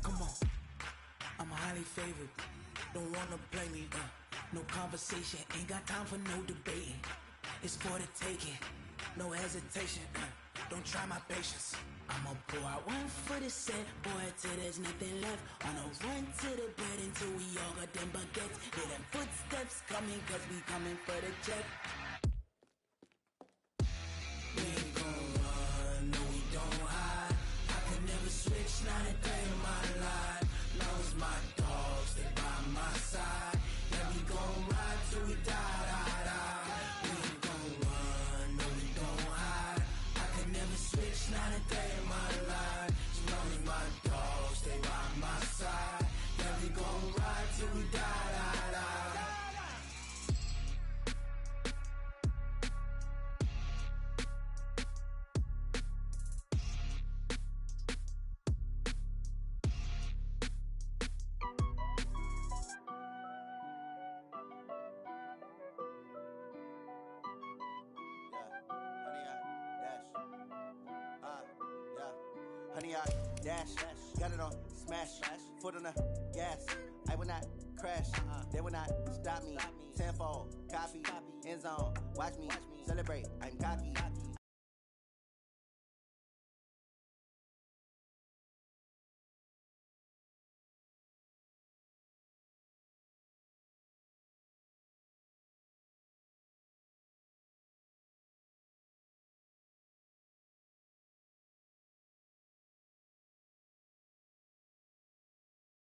Come on, I'm highly favored. Don't wanna play me, no conversation, ain't got time for no debating. It's for the taking, no hesitation, don't try my patience. I'ma pour out one for the set, boy, till there's nothing left. On a run to the bed until we all got them baguettes. Hear them footsteps coming, cause we coming for the check. We ain't gon' run, no we don't hide. I could never switch, not a day in my life. Long as my dogs stay by my side. Yeah, we gon' ride till we die, die, die. We ain't gon' run, no we don't hide. I could never switch, not a day in my life. As long as my dogs stay by my side. Yeah, we gon' ride till we die, die, die. Honey, I dash, got it on smash, foot on the gas. I will not crash, they will not stop me. Tenfold, copy, end zone, watch me celebrate. I'm cocky,